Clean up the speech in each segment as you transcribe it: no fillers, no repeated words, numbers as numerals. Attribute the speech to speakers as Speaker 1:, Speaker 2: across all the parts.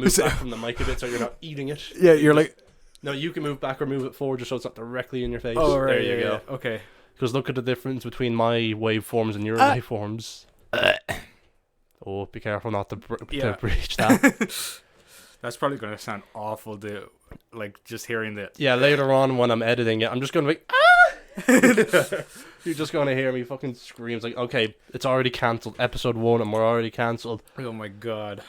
Speaker 1: Move back from the mic a bit so you're not eating it.
Speaker 2: Yeah, you're like...
Speaker 1: No, you can move back or move it forward just so it's not directly in your face.
Speaker 2: Oh, right,
Speaker 1: there you go.
Speaker 2: Yeah. Okay.
Speaker 1: Because look at the difference between my waveforms and your waveforms. Oh, be careful not to breach that.
Speaker 2: That's probably going to sound awful, dude. Like, just hearing that.
Speaker 1: Yeah, later on when I'm editing it, I'm just going to be ah! You're just going to hear me fucking scream. It's like, okay, it's already cancelled. Episode 1 and we're already cancelled.
Speaker 2: Oh my god.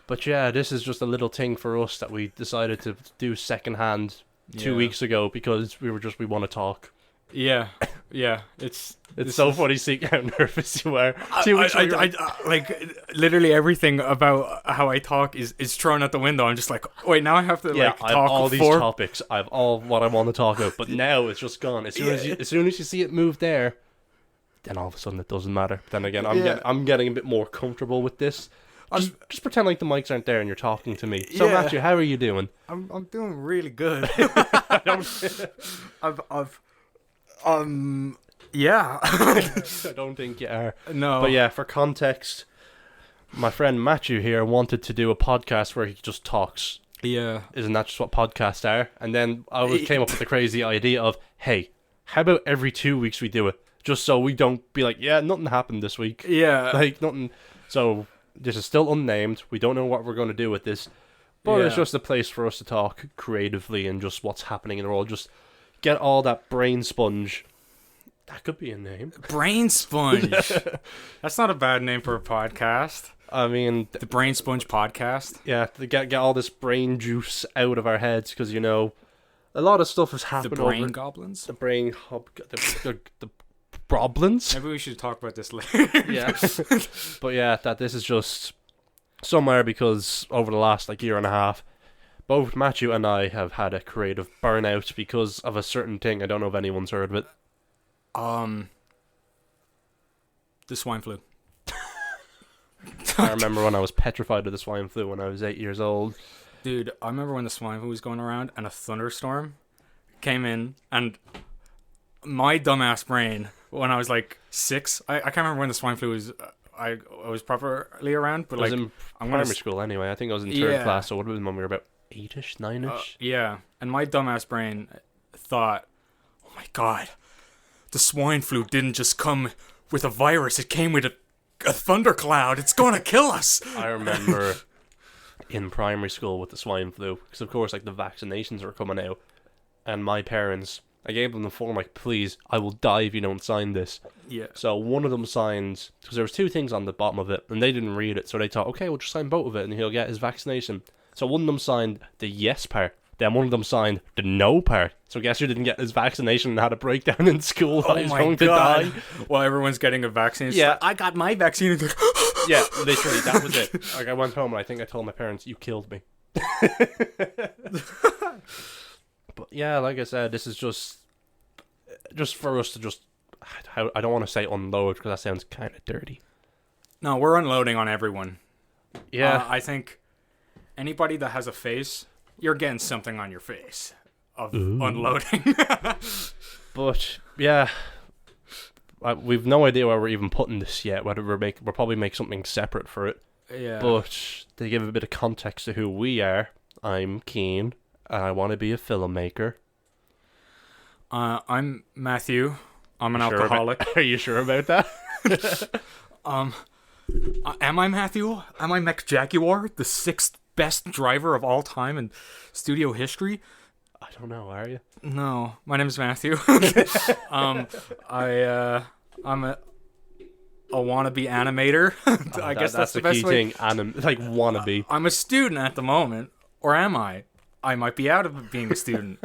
Speaker 1: But yeah, this is just a little thing for us that we decided to do secondhand 2 weeks ago because we want to talk.
Speaker 2: Yeah, yeah, it's
Speaker 1: so funny seeing how nervous you are.
Speaker 2: Like literally everything about how I talk is thrown out the window. I'm just like, wait, now I have to
Speaker 1: I
Speaker 2: talk
Speaker 1: have all these topics. I have all what I want to talk about, but now it's just gone. As soon as you see it move there, then all of a sudden it doesn't matter. Then again, I'm getting a bit more comfortable with this. Just pretend like the mics aren't there and you're talking to me. So Matthew, how are you doing?
Speaker 2: I'm doing really good. Yeah.
Speaker 1: I don't think you are.
Speaker 2: No.
Speaker 1: But yeah, for context, my friend Matthew here wanted to do a podcast where he just talks.
Speaker 2: Yeah.
Speaker 1: Isn't that just what podcasts are? And then I came up with the crazy idea of, hey, how about every 2 weeks we do it? Just so we don't be like, yeah, nothing happened this week.
Speaker 2: Yeah.
Speaker 1: Like, nothing. So, this is still unnamed. We don't know what we're going to do with this. But it's just a place for us to talk creatively and just what's happening in the world. Just get all that brain sponge. That could be a name.
Speaker 2: Brainsponge. That's not a bad name for a podcast.
Speaker 1: I mean...
Speaker 2: The Brainsponge podcast.
Speaker 1: Yeah, to get all this brain juice out of our heads, because, you know, a lot of stuff has happened.
Speaker 2: The brain goblins?
Speaker 1: The brain... the broblins?
Speaker 2: Maybe we should talk about this later.
Speaker 1: Yeah. But yeah, that this is just somewhere because over the last, year and a half, both Matthew and I have had a creative burnout because of a certain thing. I don't know if anyone's heard of it.
Speaker 2: The swine flu.
Speaker 1: I remember when I was petrified of the swine flu when I was 8 years old.
Speaker 2: Dude, I remember when the swine flu was going around and a thunderstorm came in and my dumbass brain, when I was 6, I can't remember when the swine flu was... I was properly around, but
Speaker 1: I was in primary school anyway. I think I was in third class, so what would have been when we were about 8ish, 9ish?
Speaker 2: Yeah, and my dumbass brain thought, oh my god, the swine flu didn't just come with a virus, it came with a thundercloud. It's going to kill us.
Speaker 1: I remember in primary school with the swine flu, because of course, the vaccinations were coming out, and my parents... I gave them the form, please, I will die if you don't sign this.
Speaker 2: Yeah.
Speaker 1: So one of them signed, because there was 2 things on the bottom of it, and they didn't read it, so they thought, okay, we'll just sign both of it, and he'll get his vaccination. So one of them signed the yes part, then one of them signed the no part. So guess who didn't get his vaccination and had a breakdown in school?
Speaker 2: Oh
Speaker 1: He's
Speaker 2: my
Speaker 1: going
Speaker 2: god.
Speaker 1: to die.
Speaker 2: Well, everyone's getting a vaccine.
Speaker 1: Yeah.
Speaker 2: I got my vaccine.
Speaker 1: Yeah, literally, that was it. I went home and I think I told my parents, you killed me. But yeah, like I said, this is just for us to just... I don't want to say unload, because that sounds kind of dirty.
Speaker 2: No, we're unloading on everyone.
Speaker 1: Yeah.
Speaker 2: I think anybody that has a face, you're getting something on your face of unloading.
Speaker 1: But, yeah, we've no idea where we're even putting this yet, whether we'll probably make something separate for it.
Speaker 2: Yeah.
Speaker 1: But to give a bit of context to who we are, I'm Cian, and I want to be a filmmaker.
Speaker 2: I'm Matthew. I'm an alcoholic.
Speaker 1: Are you sure about that?
Speaker 2: Am I Matthew? Am I Max Jaguar, the 6th best driver of all time in studio history?
Speaker 1: I don't know, are you?
Speaker 2: No, my name is Matthew. I'm a wannabe animator. I guess that's the best
Speaker 1: key
Speaker 2: way.
Speaker 1: thing. Wannabe.
Speaker 2: I'm a student at the moment, or am I? I might be out of being a student.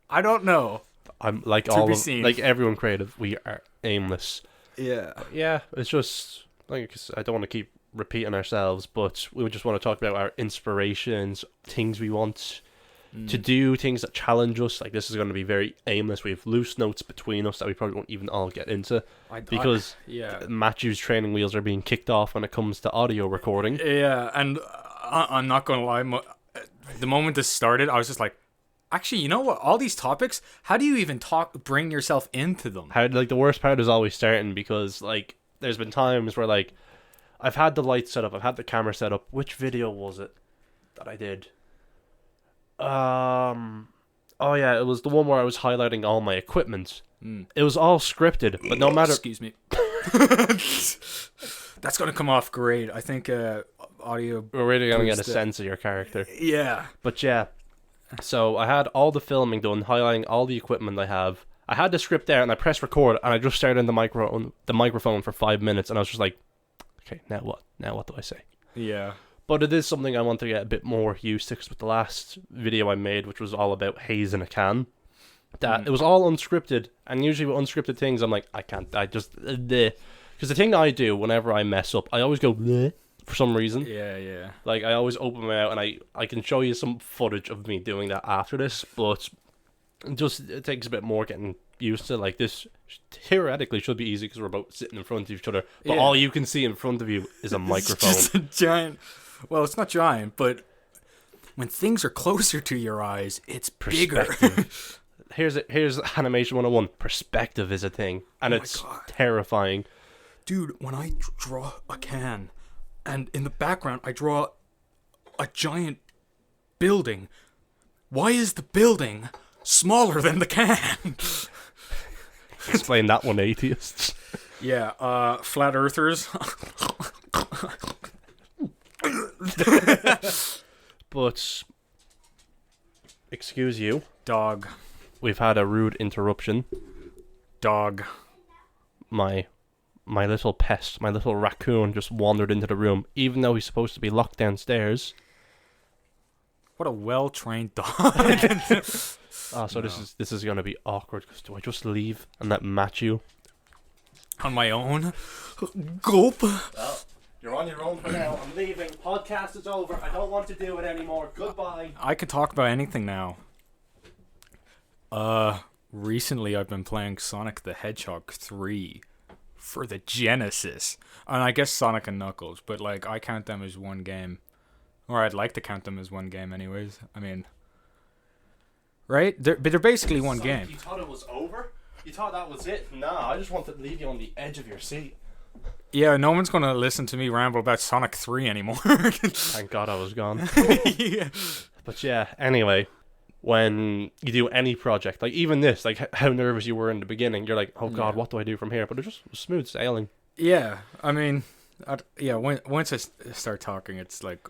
Speaker 2: I don't know.
Speaker 1: I'm everyone creative. We are aimless.
Speaker 2: Yeah.
Speaker 1: Yeah, it's just I don't want to keep repeating ourselves, but we just want to talk about our inspirations, things we want to do, things that challenge us. This is going to be very aimless. We have loose notes between us that we probably won't even all get into because Matthew's training wheels are being kicked off when it comes to audio recording.
Speaker 2: Yeah, and I'm not going to lie. The moment this started, I was just like, actually, you know what? All these topics, how do you even bring yourself into them?
Speaker 1: The worst part is always starting because, there's been times where, I've had the light set up, I've had the camera set up. Which video was it? that I did. Oh yeah, it was the one where I was highlighting all my equipment. It was all scripted, but no matter.
Speaker 2: Excuse me. That's gonna come off great. I think audio.
Speaker 1: We're really gonna get a sense of your character.
Speaker 2: Yeah.
Speaker 1: But yeah, so I had all the filming done, highlighting all the equipment I have. I had the script there, and I pressed record, and I just started in the microphone for 5 minutes, and I was just like, okay, now what? Now what do I say?
Speaker 2: Yeah.
Speaker 1: But it is something I want to get a bit more used to, because with the last video I made, which was all about haze in a can, that it was all unscripted, and usually with unscripted things, I'm like, I can't, I just, because the thing I do whenever I mess up, I always go, bleh, for some reason.
Speaker 2: Yeah.
Speaker 1: Like, I always open my mouth, and I can show you some footage of me doing that after this, but it takes a bit more getting used to. Like, this theoretically should be easy because we're both sitting in front of each other, but all you can see in front of you is a microphone.
Speaker 2: It's just a giant. Well, it's not giant, but when things are closer to your eyes, it's bigger.
Speaker 1: Here's animation 101. Perspective is a thing, and it's terrifying.
Speaker 2: Dude, when I draw a can, and in the background I draw a giant building, why is the building smaller than the can?
Speaker 1: Explain that one, atheists.
Speaker 2: Yeah, flat earthers.
Speaker 1: But, excuse you.
Speaker 2: Dog.
Speaker 1: We've had a rude interruption.
Speaker 2: Dog.
Speaker 1: My little pest, my little raccoon just wandered into the room, even though he's supposed to be locked downstairs.
Speaker 2: What a well-trained dog.
Speaker 1: This is going to be awkward, because do I just leave and let Matthew?
Speaker 2: On my own? Gulp.
Speaker 1: Well, you're on your own for now. I'm leaving. Podcast is over. I don't want to do it anymore. Goodbye.
Speaker 2: I could talk about anything now. Recently I've been playing Sonic the Hedgehog 3 for the Genesis. And I guess Sonic and Knuckles, but like I count them as one game. Or I'd like to count them as one game anyways. I mean, right? They're basically one game.
Speaker 1: You thought it was over? You thought that was it? Nah, I just wanted to leave you on the edge of your seat.
Speaker 2: Yeah, no one's going to listen to me ramble about Sonic 3 anymore.
Speaker 1: Thank God I was gone.
Speaker 2: Yeah.
Speaker 1: But yeah, anyway, when you do any project, like even this, like how nervous you were in the beginning, you're like, oh God, what do I do from here? But it just was smooth sailing.
Speaker 2: Yeah, I mean, once I start talking, it's like,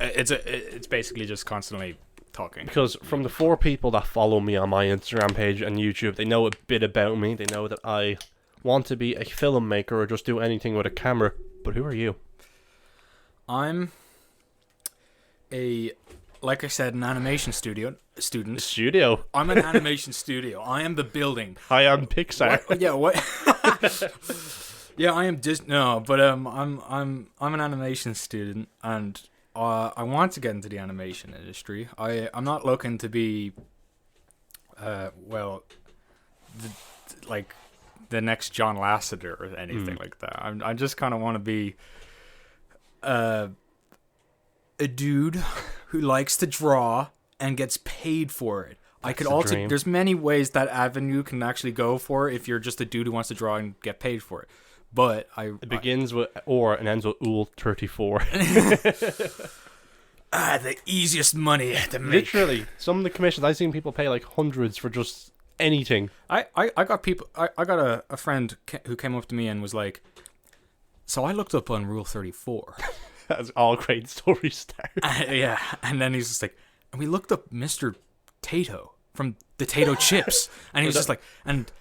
Speaker 2: it's basically just constantly talking.
Speaker 1: Because from the 4 people that follow me on my Instagram page and YouTube, they know a bit about me. They know that I want to be a filmmaker or just do anything with a camera. But who are you?
Speaker 2: I'm like I said, an animation student.
Speaker 1: Studio.
Speaker 2: I'm an animation studio. I am the building.
Speaker 1: I am Pixar.
Speaker 2: What? Yeah, I am Disney. No, but I'm an animation student, and I want to get into the animation industry. I'm not looking to be, the next John Lasseter or anything like that. I just kind of want to be a dude who likes to draw and gets paid for it. There's many ways that avenue can actually go for if you're just a dude who wants to draw and get paid for it. But it
Speaker 1: begins with or and ends with Ool 34.
Speaker 2: The easiest money to make.
Speaker 1: Literally, some of the commissions I've seen people pay like hundreds for just anything.
Speaker 2: I got people. I got a friend who came up to me and was like, "So I looked up on Rule 34."
Speaker 1: That's all great stories start.
Speaker 2: Yeah, and then he's just like, and we looked up Mr. Tato from the Tato chips, and he was just like, and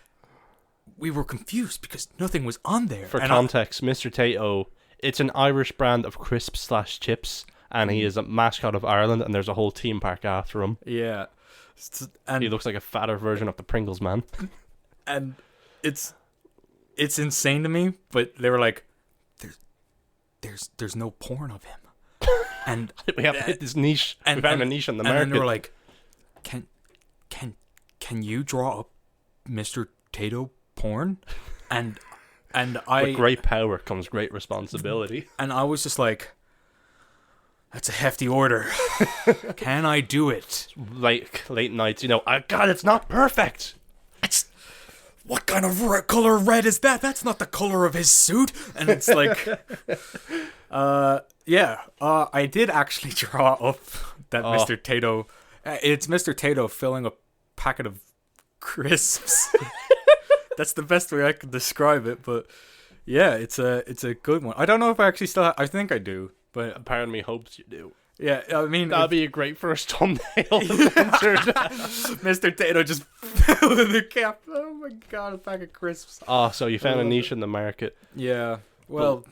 Speaker 2: we were confused because nothing was on there.
Speaker 1: For context, Mr. Tato, it's an Irish brand of crisps/chips, and he is a mascot of Ireland, and there's a whole theme park after him.
Speaker 2: Yeah, and
Speaker 1: he looks like a fatter version of the Pringles man.
Speaker 2: And it's insane to me, but they were like, there's no porn of him, and
Speaker 1: we have hit this niche. We found a niche on the market.
Speaker 2: And they were like, can you draw up Mr. Tato porn? And
Speaker 1: with great power comes great responsibility.
Speaker 2: And I was just like, that's a hefty order. Can I do it?
Speaker 1: Like late nights, God, it's not perfect.
Speaker 2: It's what kind of color red is that? That's not the color of his suit. And it's like, I did actually draw up that Mr. Tato. It's Mr. Tato filling a packet of crisps. That's the best way I can describe it. But yeah, it's a good one. I don't know if I actually still I think I do, but
Speaker 1: A part of me hopes you do.
Speaker 2: yeah, I mean,
Speaker 1: That'd be a great first thumbnail.
Speaker 2: Mr. Tato just filling the cap. Oh my god, a pack of crisps.
Speaker 1: Oh, so you found a niche in the market.
Speaker 2: Yeah, well,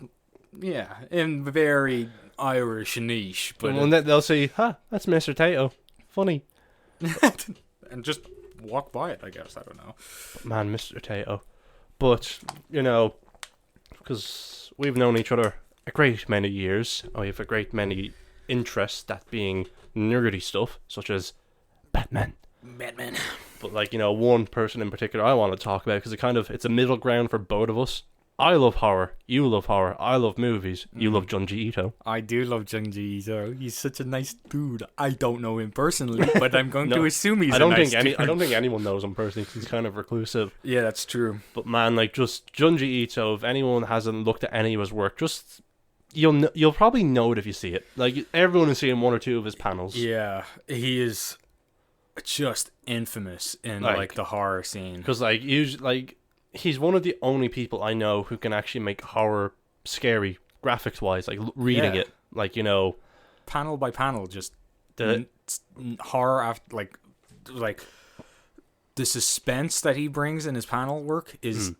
Speaker 2: yeah, in very Irish niche, but
Speaker 1: And then they'll say, that's Mr. Tato. Funny.
Speaker 2: and just walk by it, I guess. I don't know.
Speaker 1: Man, Mr. Tato. But, because we've known each other a great many years, we have a great many interests, that being nerdy stuff, such as Batman. But, one person in particular I want to talk about, because it's a middle ground for both of us. I love horror. You love horror. I love movies. You love Junji Ito.
Speaker 2: I do love Genji Ito. He's such a nice dude. I don't know him personally, but I'm going to assume he's
Speaker 1: I don't
Speaker 2: a nice
Speaker 1: think
Speaker 2: dude.
Speaker 1: I don't think anyone knows him personally, because he's kind of reclusive.
Speaker 2: Yeah, that's true.
Speaker 1: But man, just Junji Ito, if anyone hasn't looked at any of his work, you'll probably know it if you see it. Like, everyone has seen one or two of his panels.
Speaker 2: Yeah, he is just infamous in the horror scene.
Speaker 1: Because usually, he's one of the only people I know who can actually make horror scary graphics wise. Like, reading it,
Speaker 2: panel by panel, just
Speaker 1: the
Speaker 2: horror after like the suspense that he brings in his panel work is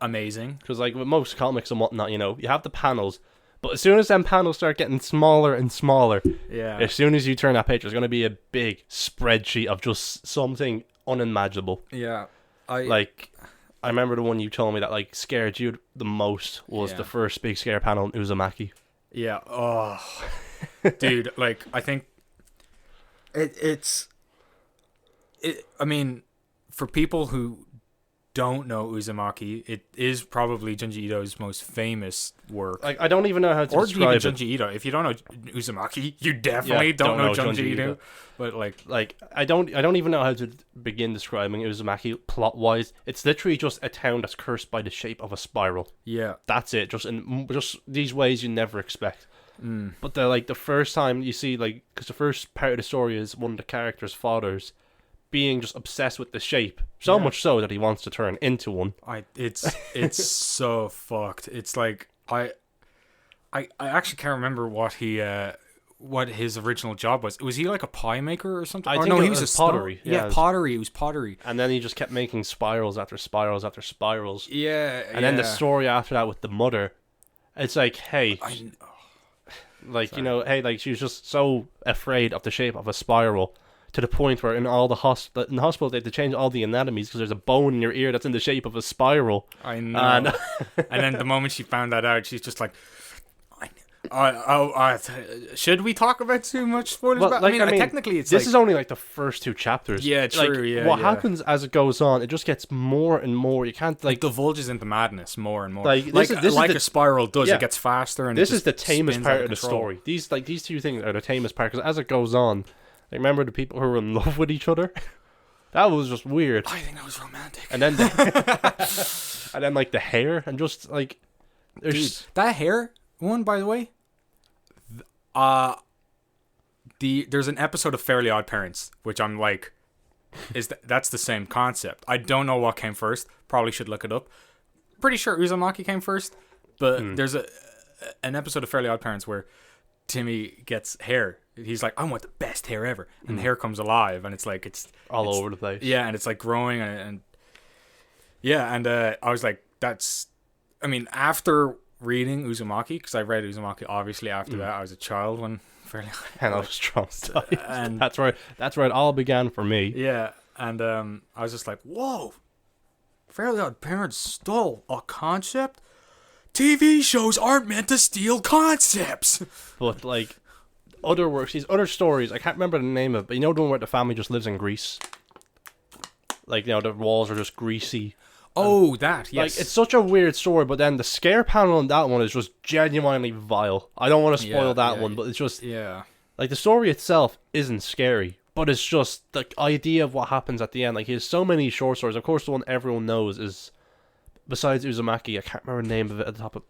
Speaker 2: amazing.
Speaker 1: Because with most comics and whatnot, you have the panels. But as soon as them panels start getting smaller and smaller, as soon as you turn that page, there's going to be a big spreadsheet of just something unimaginable.
Speaker 2: Yeah.
Speaker 1: I remember the one you told me that scared you the most was the first big scare panel in Uzumaki.
Speaker 2: Yeah. Oh, dude. I think I mean, for people who don't know Uzumaki, it is probably Junji Ito's most famous work.
Speaker 1: I don't even know how to describe it.
Speaker 2: Junji Ito. If you don't know Uzumaki, you definitely don't know Junji Ito. But
Speaker 1: I don't even know how to begin describing Uzumaki plot wise. It's literally just a town that's cursed by the shape of a spiral.
Speaker 2: Yeah,
Speaker 1: that's it. Just these ways you never expect. But the first time you see because the first part of the story is one of the characters' fathers being just obsessed with the shape, so much so that he wants to turn into one.
Speaker 2: It's so fucked. It's I actually can't remember what his original job was. Was he a pie maker or something?
Speaker 1: He was a pottery.
Speaker 2: Yeah, pottery. It was pottery.
Speaker 1: And then he just kept making spirals after spirals after spirals.
Speaker 2: Yeah.
Speaker 1: And then the story after that with the mother, it's hey, she was just so afraid of the shape of a spiral, to the point where in the hospital they had to change all the anatomies because there's a bone in your ear that's in the shape of a spiral.
Speaker 2: I know. And then the moment she found that out, she's just should we talk about too much spoilers?
Speaker 1: Well,
Speaker 2: technically, it's
Speaker 1: this is only the first two chapters.
Speaker 2: Yeah, true.
Speaker 1: What happens as it goes on? It just gets more and more. You can't
Speaker 2: it divulges into madness more and more.
Speaker 1: This is
Speaker 2: a spiral does. It gets faster, and
Speaker 1: this is the tamest part of the story. These two things are the tamest part because as it goes on, remember the people who were in love with each other? That was just weird.
Speaker 2: I think that was romantic.
Speaker 1: And then, and then the hair and just there's
Speaker 2: Dude, that hair one, by the way. There's an episode of Fairly Odd Parents, which I'm that's the same concept. I don't know what came first. Probably should look it up. Pretty sure Uzumaki came first, but there's an episode of Fairly Odd Parents where Timmy gets hair. He's I want the best hair ever, and the hair comes alive, and it's
Speaker 1: all over the place.
Speaker 2: Yeah, and it's growing, and I was that's. I mean, after reading Uzumaki, because I read Uzumaki obviously after that. I was a child when Fairly Odd,
Speaker 1: and I was traumatized,
Speaker 2: and
Speaker 1: that's where it all began for me.
Speaker 2: Yeah, and I was just whoa, Fairly Odd Parents stole a concept. TV shows aren't meant to steal concepts.
Speaker 1: But other works, these other stories, I can't remember the name of it, but the one where the family just lives in Greece. The walls are just greasy.
Speaker 2: Oh, that, yes.
Speaker 1: It's such a weird story, but then the scare panel in that one is just genuinely vile. I don't want to spoil that one, but it's just...
Speaker 2: Yeah.
Speaker 1: The story itself isn't scary, But it's just the idea of what happens at the end. Like, he has so many short stories. Of course, the one everyone knows is, besides Uzumaki, I can't remember the name of it at the top of...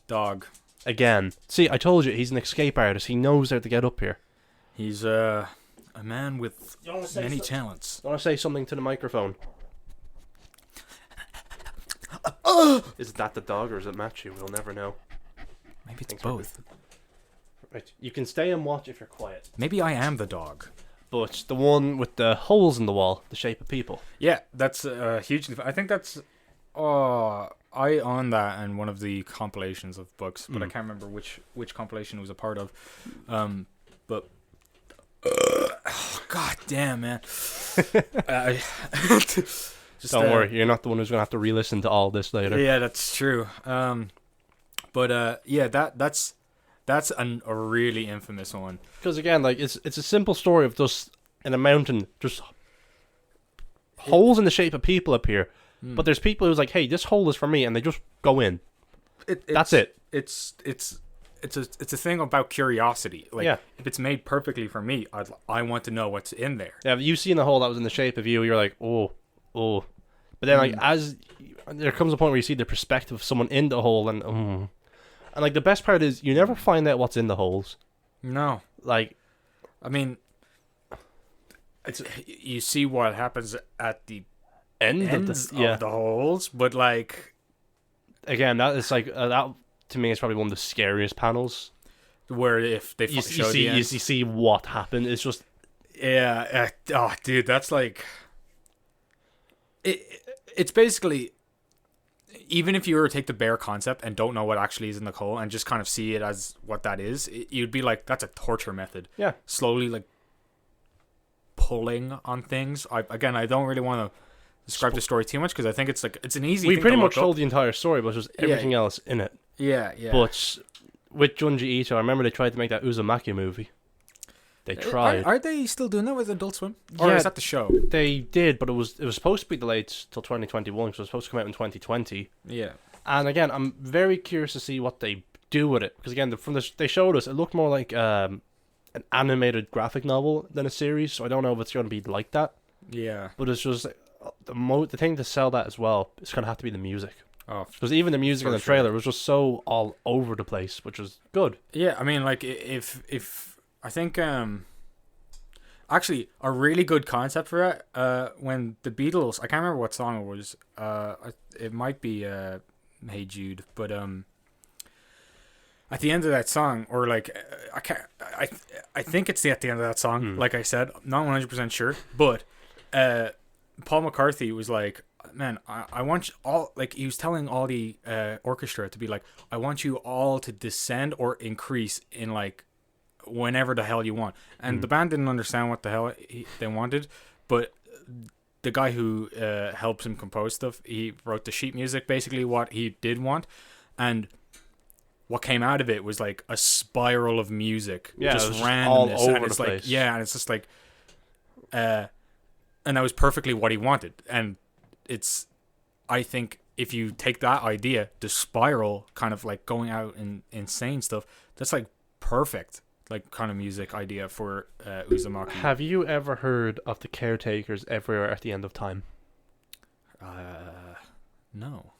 Speaker 2: Dog.
Speaker 1: Again. See, I told you, he's an escape artist. He knows how to get up here.
Speaker 2: He's a man with many talents.
Speaker 1: I want to say something to the microphone. Is that the dog or is it Matthew? We'll never know.
Speaker 2: Maybe it's both.
Speaker 1: Right, you can stay and watch if you're quiet.
Speaker 2: Maybe I am the dog.
Speaker 1: But the one with the holes in the wall, the shape of people.
Speaker 2: Yeah, that's hugely... I think that's... I own that in one of the compilations of books, but I can't remember which compilation it was a part of. But... God damn, man.
Speaker 1: Don't worry, you're not the one who's going to have to re-listen to all this later.
Speaker 2: Yeah, that's true. But yeah, that's a really infamous one.
Speaker 1: Because again, like it's a simple story of just in a mountain, just holes in the shape of people appear. But there's people who's like, hey, this hole is for me, and they just go in. That's it.
Speaker 2: It's a thing about curiosity. Like,
Speaker 1: yeah.
Speaker 2: If it's made perfectly for me, I want to know what's in there.
Speaker 1: Yeah, if you've seen a hole that was in the shape of you, you're like, oh. But then, like, as there comes a point where you see the perspective of someone in the hole, and like the best part is you never find out what's in the holes.
Speaker 2: No,
Speaker 1: like,
Speaker 2: I mean, you see what happens at the
Speaker 1: end of
Speaker 2: the holes, but like,
Speaker 1: again, that is like that to me is probably one of the scariest panels.
Speaker 2: Where if they
Speaker 1: you see what happened, it's just
Speaker 2: oh, dude, that's like it's basically, even if you were to take the bare concept and don't know what actually is in the hole and just kind of see it as what that is, you'd be like, that's a torture method.
Speaker 1: Yeah.
Speaker 2: Slowly, like, pulling on things. I don't really want to describe the story too much because I think it's like, it's an easy thing to
Speaker 1: pretty
Speaker 2: look
Speaker 1: much told
Speaker 2: up.
Speaker 1: the entire story, but there's everything else in it.
Speaker 2: Yeah.
Speaker 1: But with Junji Ito, I remember they tried to make that Uzumaki movie. They tried.
Speaker 2: Are they still doing that with Adult Swim? Or is that the show?
Speaker 1: They did, but it was supposed to be delayed till 2021, because it was supposed to come out in 2020.
Speaker 2: Yeah.
Speaker 1: And again, I'm very curious to see what they do with it, because again, they showed us, it looked more like an animated graphic novel than a series, so I don't know if it's going to be like that.
Speaker 2: Yeah.
Speaker 1: But it's just the thing to sell that as well, it's going to have to be the music.
Speaker 2: Oh,
Speaker 1: because even the music in the trailer was just so all over the place, which was good.
Speaker 2: Yeah, I mean, like, if I think actually a really good concept for it, when the Beatles, I can't remember what song it was, it might be Hey Jude, but at the end of that song, or like I think it's at the end of that song, like I said, not 100% sure, but Paul McCartney was like, man, I want you all, like, he was telling all the orchestra to be like, I want you all to descend or increase in, like, whenever the hell you want. And the band didn't understand what the hell they wanted, but the guy who helps him compose stuff, he wrote the sheet music, basically what he did want, and what came out of it was like a spiral of music, just randomness,
Speaker 1: all over
Speaker 2: and it's
Speaker 1: the
Speaker 2: like,
Speaker 1: place.
Speaker 2: yeah, and it's just like, and that was perfectly what he wanted. And it's, I think if you take that idea, the spiral kind of like going out and insane stuff, that's like perfect, like, kind of music idea for Uzumaki.
Speaker 1: Have you ever heard of the Caretakers Everywhere at the End of Time?
Speaker 2: No.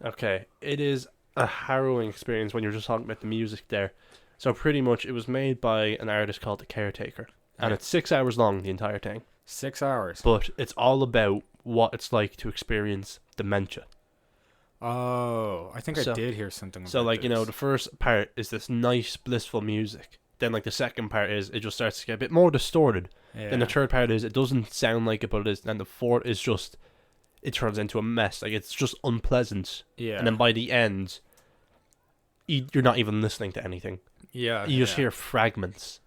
Speaker 1: Okay, it is a harrowing experience when you're just talking about the music there. So pretty much it was made by an artist called The Caretaker, and it's 6 hours long, the entire thing.
Speaker 2: 6 hours.
Speaker 1: But it's all about what it's like to experience dementia.
Speaker 2: Oh, I think I did hear something about
Speaker 1: so, like,
Speaker 2: this.
Speaker 1: you know, the first part is this nice, blissful music. Then, like, the second part is it just starts to get a bit more distorted.
Speaker 2: Yeah.
Speaker 1: Then the third part is it doesn't sound like it, but it is. Then the fourth is just, it turns into a mess. Like, it's just unpleasant.
Speaker 2: Yeah.
Speaker 1: And then by the end, you're not even listening to anything.
Speaker 2: Yeah.
Speaker 1: You just hear fragments.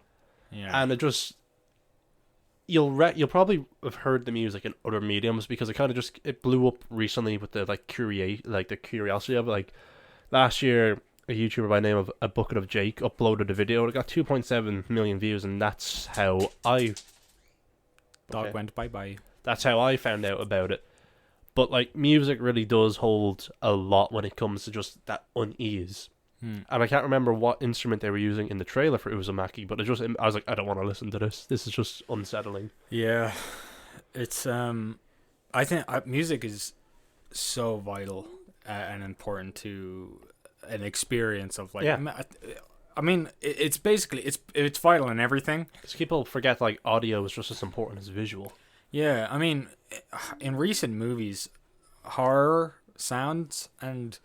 Speaker 2: Yeah.
Speaker 1: And it just, you'll probably have heard the music in other mediums, because it kind of just, it blew up recently with the, like, the curiosity of it. Like, last year, a YouTuber by the name of A Bucket of Jake uploaded a video. It got 2.7 million views, and that's how
Speaker 2: Dog went bye-bye.
Speaker 1: That's how I found out about it. But, like, music really does hold a lot when it comes to just that unease. And I can't remember what instrument they were using in the trailer for Uzumaki, but I was like, I don't want to listen to this. This is just unsettling.
Speaker 2: Yeah, it's I think music is so vital and important to an experience of like.
Speaker 1: Yeah.
Speaker 2: I mean, it's basically it's vital in everything.
Speaker 1: Because people forget like audio is just as important as visual.
Speaker 2: Yeah, I mean, in recent movies, horror sounds and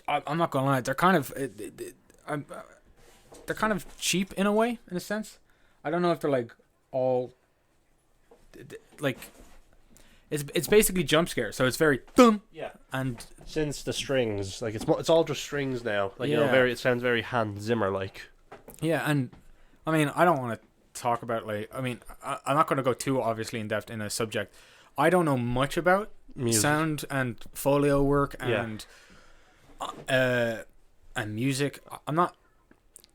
Speaker 2: I'm not gonna lie, they're kind of they're kind of cheap in a way, in a sense. I don't know if they're like all like it's basically jump scare, so it's very dum.
Speaker 1: Yeah.
Speaker 2: And
Speaker 1: Since the strings, like it's all just strings now. Like
Speaker 2: Yeah.
Speaker 1: it sounds very Hans Zimmer like.
Speaker 2: yeah, and I mean, I don't want to talk about like I'm not going to go too obviously in depth in a subject I don't know much about
Speaker 1: Music.
Speaker 2: sound and folio work
Speaker 1: Yeah.
Speaker 2: and music. I'm not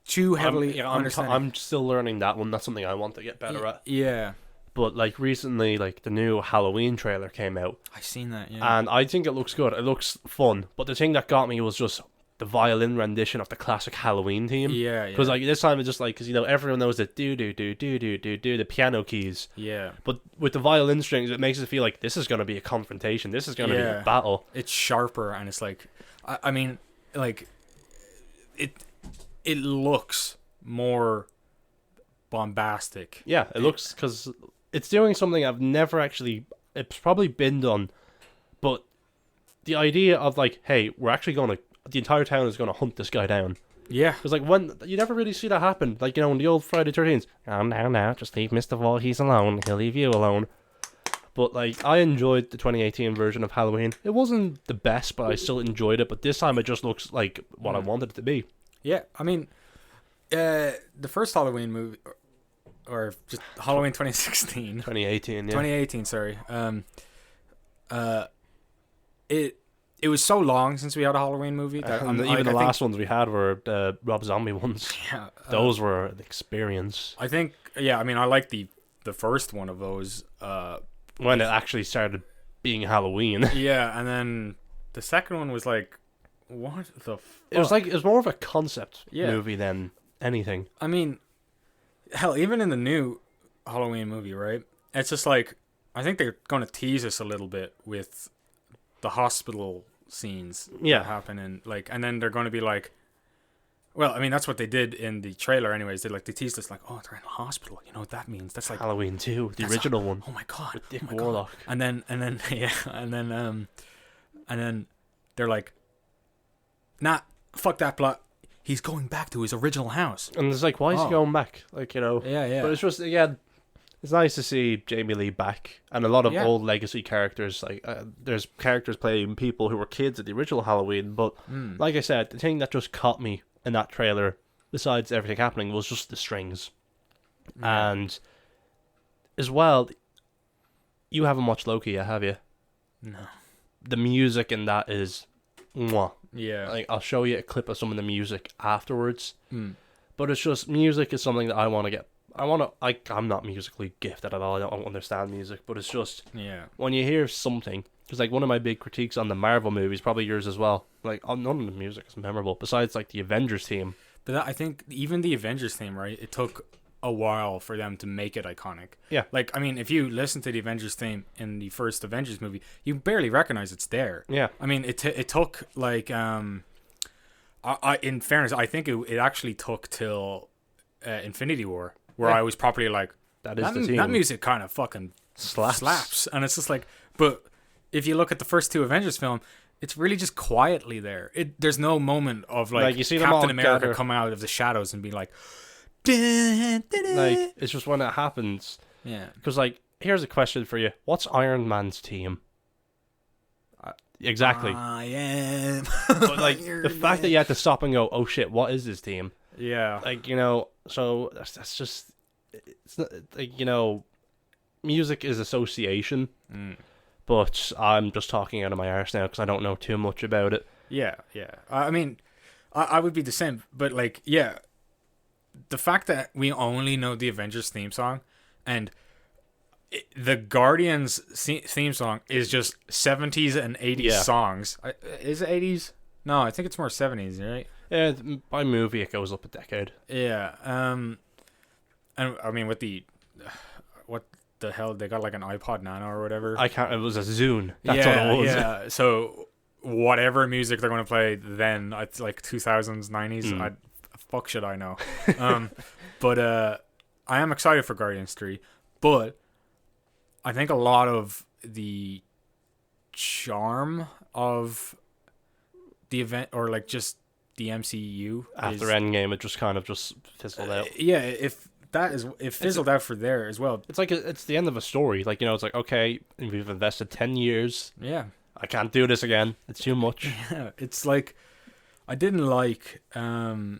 Speaker 2: too heavily understanding.
Speaker 1: I'm still learning that one. That's something I want to get better at.
Speaker 2: Yeah,
Speaker 1: But like recently, like the new Halloween trailer came out,
Speaker 2: I seen that. Yeah,
Speaker 1: and I think it looks good. It looks fun. But the thing that got me was just the violin rendition of the classic Halloween theme.
Speaker 2: yeah,
Speaker 1: Because like this time it's just like, because everyone knows the do do do do do do do the piano keys.
Speaker 2: yeah.
Speaker 1: But with the violin strings, it makes it feel like this is going to be a confrontation. This is going to be a battle.
Speaker 2: It's sharper and it's like, I mean, like, it looks more bombastic.
Speaker 1: Yeah, it looks, because it's doing something I've never actually. It's probably been done, but the idea of like, hey, we're actually going to. The entire town is going to hunt this guy down.
Speaker 2: Yeah,
Speaker 1: Because like when you never really see that happen. Like in the old Friday 13th. Oh, now, just leave Mr. Voorhees alone. He'll leave you alone. But like I enjoyed the 2018 version of Halloween. It wasn't the best, but I still enjoyed it. But this time it just looks like what I wanted it to be.
Speaker 2: yeah. I mean, the first Halloween movie, or just Halloween 2016.
Speaker 1: 2018, yeah.
Speaker 2: 2018, sorry. It was so long since we had a Halloween movie that
Speaker 1: And even the last ones we had were the Rob Zombie ones.
Speaker 2: Yeah,
Speaker 1: Those were an experience.
Speaker 2: I think. Yeah, I mean, I like the first one of those.
Speaker 1: When it actually started being Halloween.
Speaker 2: Yeah, and then the second one was like, what the? Fuck?
Speaker 1: It was more of a concept
Speaker 2: Yeah.
Speaker 1: movie than anything.
Speaker 2: I mean, hell, even in the new Halloween movie, right? It's just like, I think they're going to tease us a little bit with the hospital scenes
Speaker 1: Yeah.
Speaker 2: that happen, and like, and then they're going to be like, well, I mean, that's what they did in the trailer, anyways. They teased us like, oh, they're in the hospital. You know what that means? That's like
Speaker 1: Halloween 2, the
Speaker 2: that's
Speaker 1: original one.
Speaker 2: Oh my god,
Speaker 1: With Dick
Speaker 2: oh my
Speaker 1: Warlock.
Speaker 2: God. And then yeah, and then they're like, nah, fuck that plot. He's going back to his original house.
Speaker 1: And it's like, why is he going back? Like,
Speaker 2: Yeah, yeah.
Speaker 1: But it's just, again, it's nice to see Jamie Lee back. And a lot of
Speaker 2: Yeah.
Speaker 1: old legacy characters. Like, there's characters playing people who were kids at the original Halloween. But, like I said, the thing that just caught me in that trailer, besides everything happening, was just the strings.
Speaker 2: Yeah.
Speaker 1: And, as well, you haven't watched Loki yet, have you?
Speaker 2: No.
Speaker 1: The music in that is mwah.
Speaker 2: Yeah.
Speaker 1: Like, I'll show you a clip of some of the music afterwards.
Speaker 2: Mm.
Speaker 1: But it's just, music is something that I want to get. I'm not musically gifted at all. I don't understand music. But it's just,
Speaker 2: Yeah.
Speaker 1: when you hear something, because like one of my big critiques on the Marvel movies, probably yours as well, like none of the music is memorable, besides like the Avengers theme.
Speaker 2: But I think even the Avengers theme, right? It took a while for them to make it iconic.
Speaker 1: Yeah.
Speaker 2: Like, I mean, if you listen to the Avengers theme in the first Avengers movie, you barely recognize it's there.
Speaker 1: Yeah.
Speaker 2: I mean, it took like in fairness, I think it actually took till Infinity War where
Speaker 1: Yeah.
Speaker 2: I was properly like,
Speaker 1: That is the theme.
Speaker 2: that music kind of fucking slaps. And it's just like, but if you look at the first two Avengers film, it's really just quietly there. There's no moment of like
Speaker 1: you see them all
Speaker 2: Captain America
Speaker 1: gather.
Speaker 2: come out of the shadows and be like,
Speaker 1: Like, it's just when it happens.
Speaker 2: yeah.
Speaker 1: Because like, here's a question for you: what's Iron Man's team? Exactly.
Speaker 2: I am.
Speaker 1: But like the fact that you had to stop and go, oh shit, what is his team?
Speaker 2: Yeah.
Speaker 1: Like, so that's just, it's not like, music is association. But I'm just talking out of my arse now because I don't know too much about it.
Speaker 2: Yeah, yeah. I mean, I would be the same, but like, yeah, the fact that we only know the Avengers theme song and the Guardians theme song is just 70s and 80s
Speaker 1: Yeah.
Speaker 2: songs. Is it 80s? No, I think it's more 70s, right?
Speaker 1: Yeah, by movie it goes up a decade.
Speaker 2: Yeah. And I mean, with the what the hell, they got like an iPod Nano or whatever.
Speaker 1: I can't. It was a Zune. That's what it was.
Speaker 2: Yeah. So whatever music they're going to play then, it's like 2000s, 90s. Fuck should I know? But I am excited for Guardians 3, but I think a lot of the charm of the event, or like just the MCU
Speaker 1: After Endgame, it just kind of just fizzled out.
Speaker 2: Yeah, if it fizzled out for there as well.
Speaker 1: It's like it's the end of a story. Like, it's like, okay, we've invested 10 years.
Speaker 2: Yeah,
Speaker 1: I can't do this again. It's too much.
Speaker 2: Yeah, it's like I didn't like a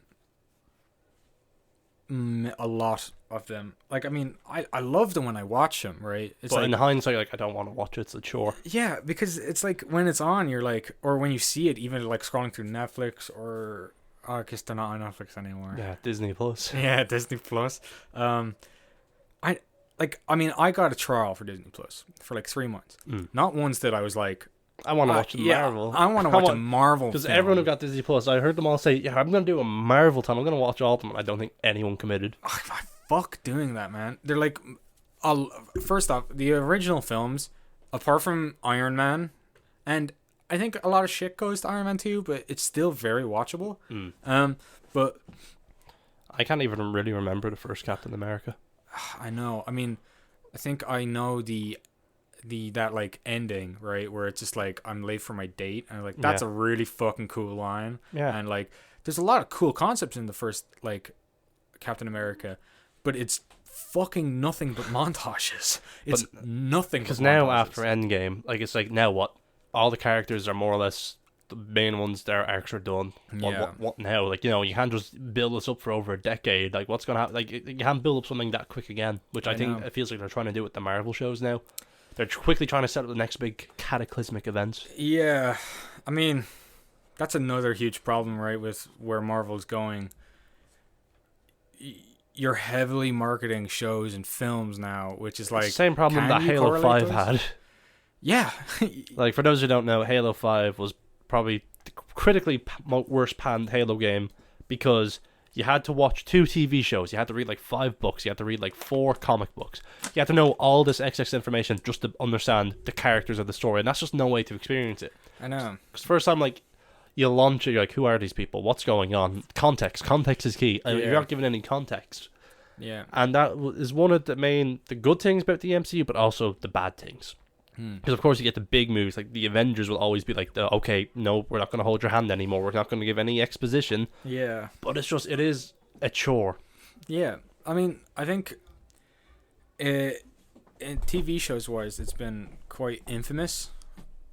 Speaker 2: lot of them. Like, I mean, I love them when I watch them, right? It's
Speaker 1: but
Speaker 2: like,
Speaker 1: in hindsight, like, I don't want to watch it. It's a chore.
Speaker 2: yeah, because it's like when it's on, you're like, or when you see it, even like scrolling through Netflix, or I guess they're not on Netflix anymore.
Speaker 1: Yeah, Disney Plus.
Speaker 2: Yeah, Disney Plus. I got a trial for Disney Plus for like 3 months. Not once that I was like,
Speaker 1: I want to watch the Marvel.
Speaker 2: I want to watch a Marvel
Speaker 1: because
Speaker 2: film.
Speaker 1: everyone who got Disney Plus, I heard them all say, "Yeah, I'm gonna do a Marvel time. I'm gonna watch all of them." I don't think anyone committed.
Speaker 2: I fuck doing that, man. They're like, first off, the original films, apart from Iron Man, and I think a lot of shit goes to Iron Man 2, but it's still very watchable. But
Speaker 1: I can't even really remember the first Captain America.
Speaker 2: I know. I mean, I think I know that like ending, right, where it's just like, I'm late for my date, and like that's a really fucking cool line.
Speaker 1: Yeah.
Speaker 2: And like there's a lot of cool concepts in the first like Captain America, but it's fucking nothing but montages. It's nothing
Speaker 1: because
Speaker 2: but
Speaker 1: now
Speaker 2: montages.
Speaker 1: after Endgame, like, it's like, now what? All the characters are more or less the main ones. Their arcs are done. What now? Like, you can't just build this up for over a decade. Like, what's gonna happen? Like, you can't build up something that quick again, which I think it feels like they're trying to do with the Marvel shows now. They're quickly trying to set up the next big cataclysmic event.
Speaker 2: Yeah, I mean, that's another huge problem, right, with where Marvel's going. You're heavily marketing shows and films now, which is like,
Speaker 1: same problem that Halo 5 had.
Speaker 2: Yeah.
Speaker 1: Like, for those who don't know, Halo 5 was probably the critically worst panned Halo game, because you had to watch 2 TV shows, you had to read like 5 books, you had to read like 4 comic books, you had to know all this XX information just to understand the characters of the story, and that's just no way to experience it.
Speaker 2: I know.
Speaker 1: Because first time, like, you launch it, you're like, who are these people? What's going on? Context is key. And you're not given any context.
Speaker 2: Yeah.
Speaker 1: And that is one of the good things about the MCU, but also the bad things. Because, of course, you get the big moves. Like, the Avengers will always be like, okay, no, we're not going to hold your hand anymore. We're not going to give any exposition.
Speaker 2: Yeah.
Speaker 1: But it is a chore.
Speaker 2: Yeah. I mean, I think in TV shows wise, it's been quite infamous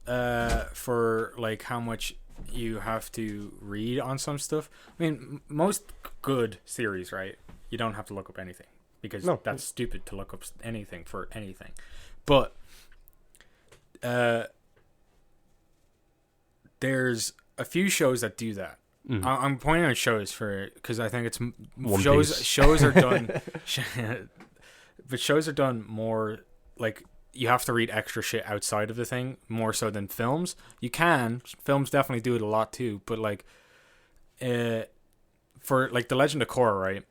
Speaker 2: for like how much you have to read on some stuff. I mean, most good series, right? You don't have to look up anything, because that's stupid to look up anything for anything. But there's a few shows that do that. I'm pointing out shows because I think it's shows are done, but shows are done more like, you have to read extra shit outside of the thing more so than films. Films definitely do it a lot too, but like for like The Legend of Korra, right?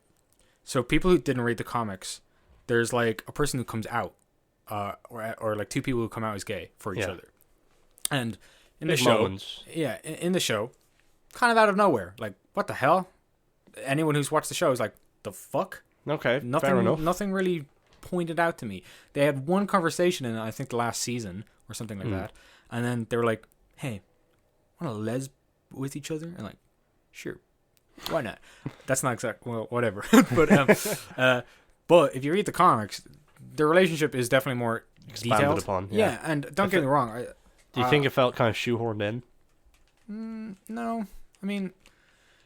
Speaker 2: So people who didn't read the comics, there's like a person who comes out, or like 2 people who come out as gay for each other, and in the show, in the show, kind of out of nowhere, like, what the hell? Anyone who's watched the show is like, the fuck?
Speaker 1: Okay, fair enough.
Speaker 2: Nothing really pointed out to me. They had one conversation in, I think, the last season or something like that, and then they were like, "Hey, want to lesb with each other?" And like, sure, why not? That's not exactly, well, whatever. But if you read the comics, the relationship is definitely more
Speaker 1: expanded
Speaker 2: detailed
Speaker 1: upon.
Speaker 2: Yeah, and don't get me wrong.
Speaker 1: Do you think it felt kind of shoehorned in?
Speaker 2: No, I mean,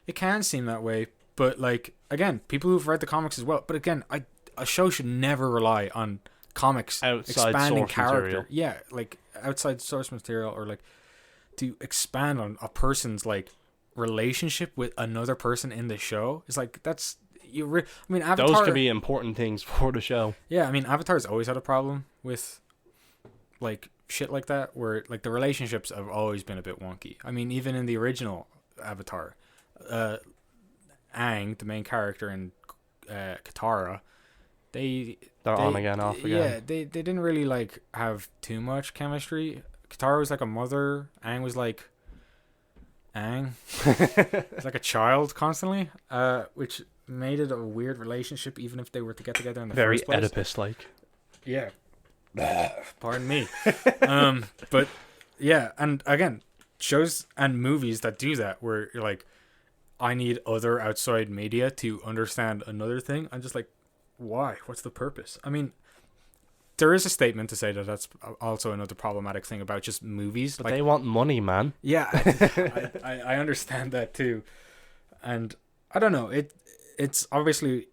Speaker 2: it can seem that way, but like, again, people who've read the comics as well. But again, a show should never rely on comics
Speaker 1: outside
Speaker 2: expanding
Speaker 1: source
Speaker 2: character.
Speaker 1: Material.
Speaker 2: Yeah, like outside source material, or like to expand on a person's like relationship with another person in the show. It's like, that's I mean, Avatar.
Speaker 1: Those could be important things for the show.
Speaker 2: Yeah, I mean, Avatar's always had a problem with like shit like that, where like the relationships have always been a bit wonky. I mean, even in the original Avatar, Aang, the main character, and Katara, they're
Speaker 1: on again, off again.
Speaker 2: Yeah, they didn't really like have too much chemistry. Katara was like a mother. Aang was like it's like a child constantly, which made it a weird relationship, even if they were to get together in the
Speaker 1: Very
Speaker 2: first place.
Speaker 1: Oedipus-like.
Speaker 2: Yeah. Pardon me. But yeah, and again, shows and movies that do that, where you're like, I need other outside media to understand another thing. I'm just like, why? What's the purpose? I mean, there is a statement to say that that's also another problematic thing about just movies.
Speaker 1: But
Speaker 2: like,
Speaker 1: they want money, man.
Speaker 2: Yeah, I understand that too, and I don't know. It's obviously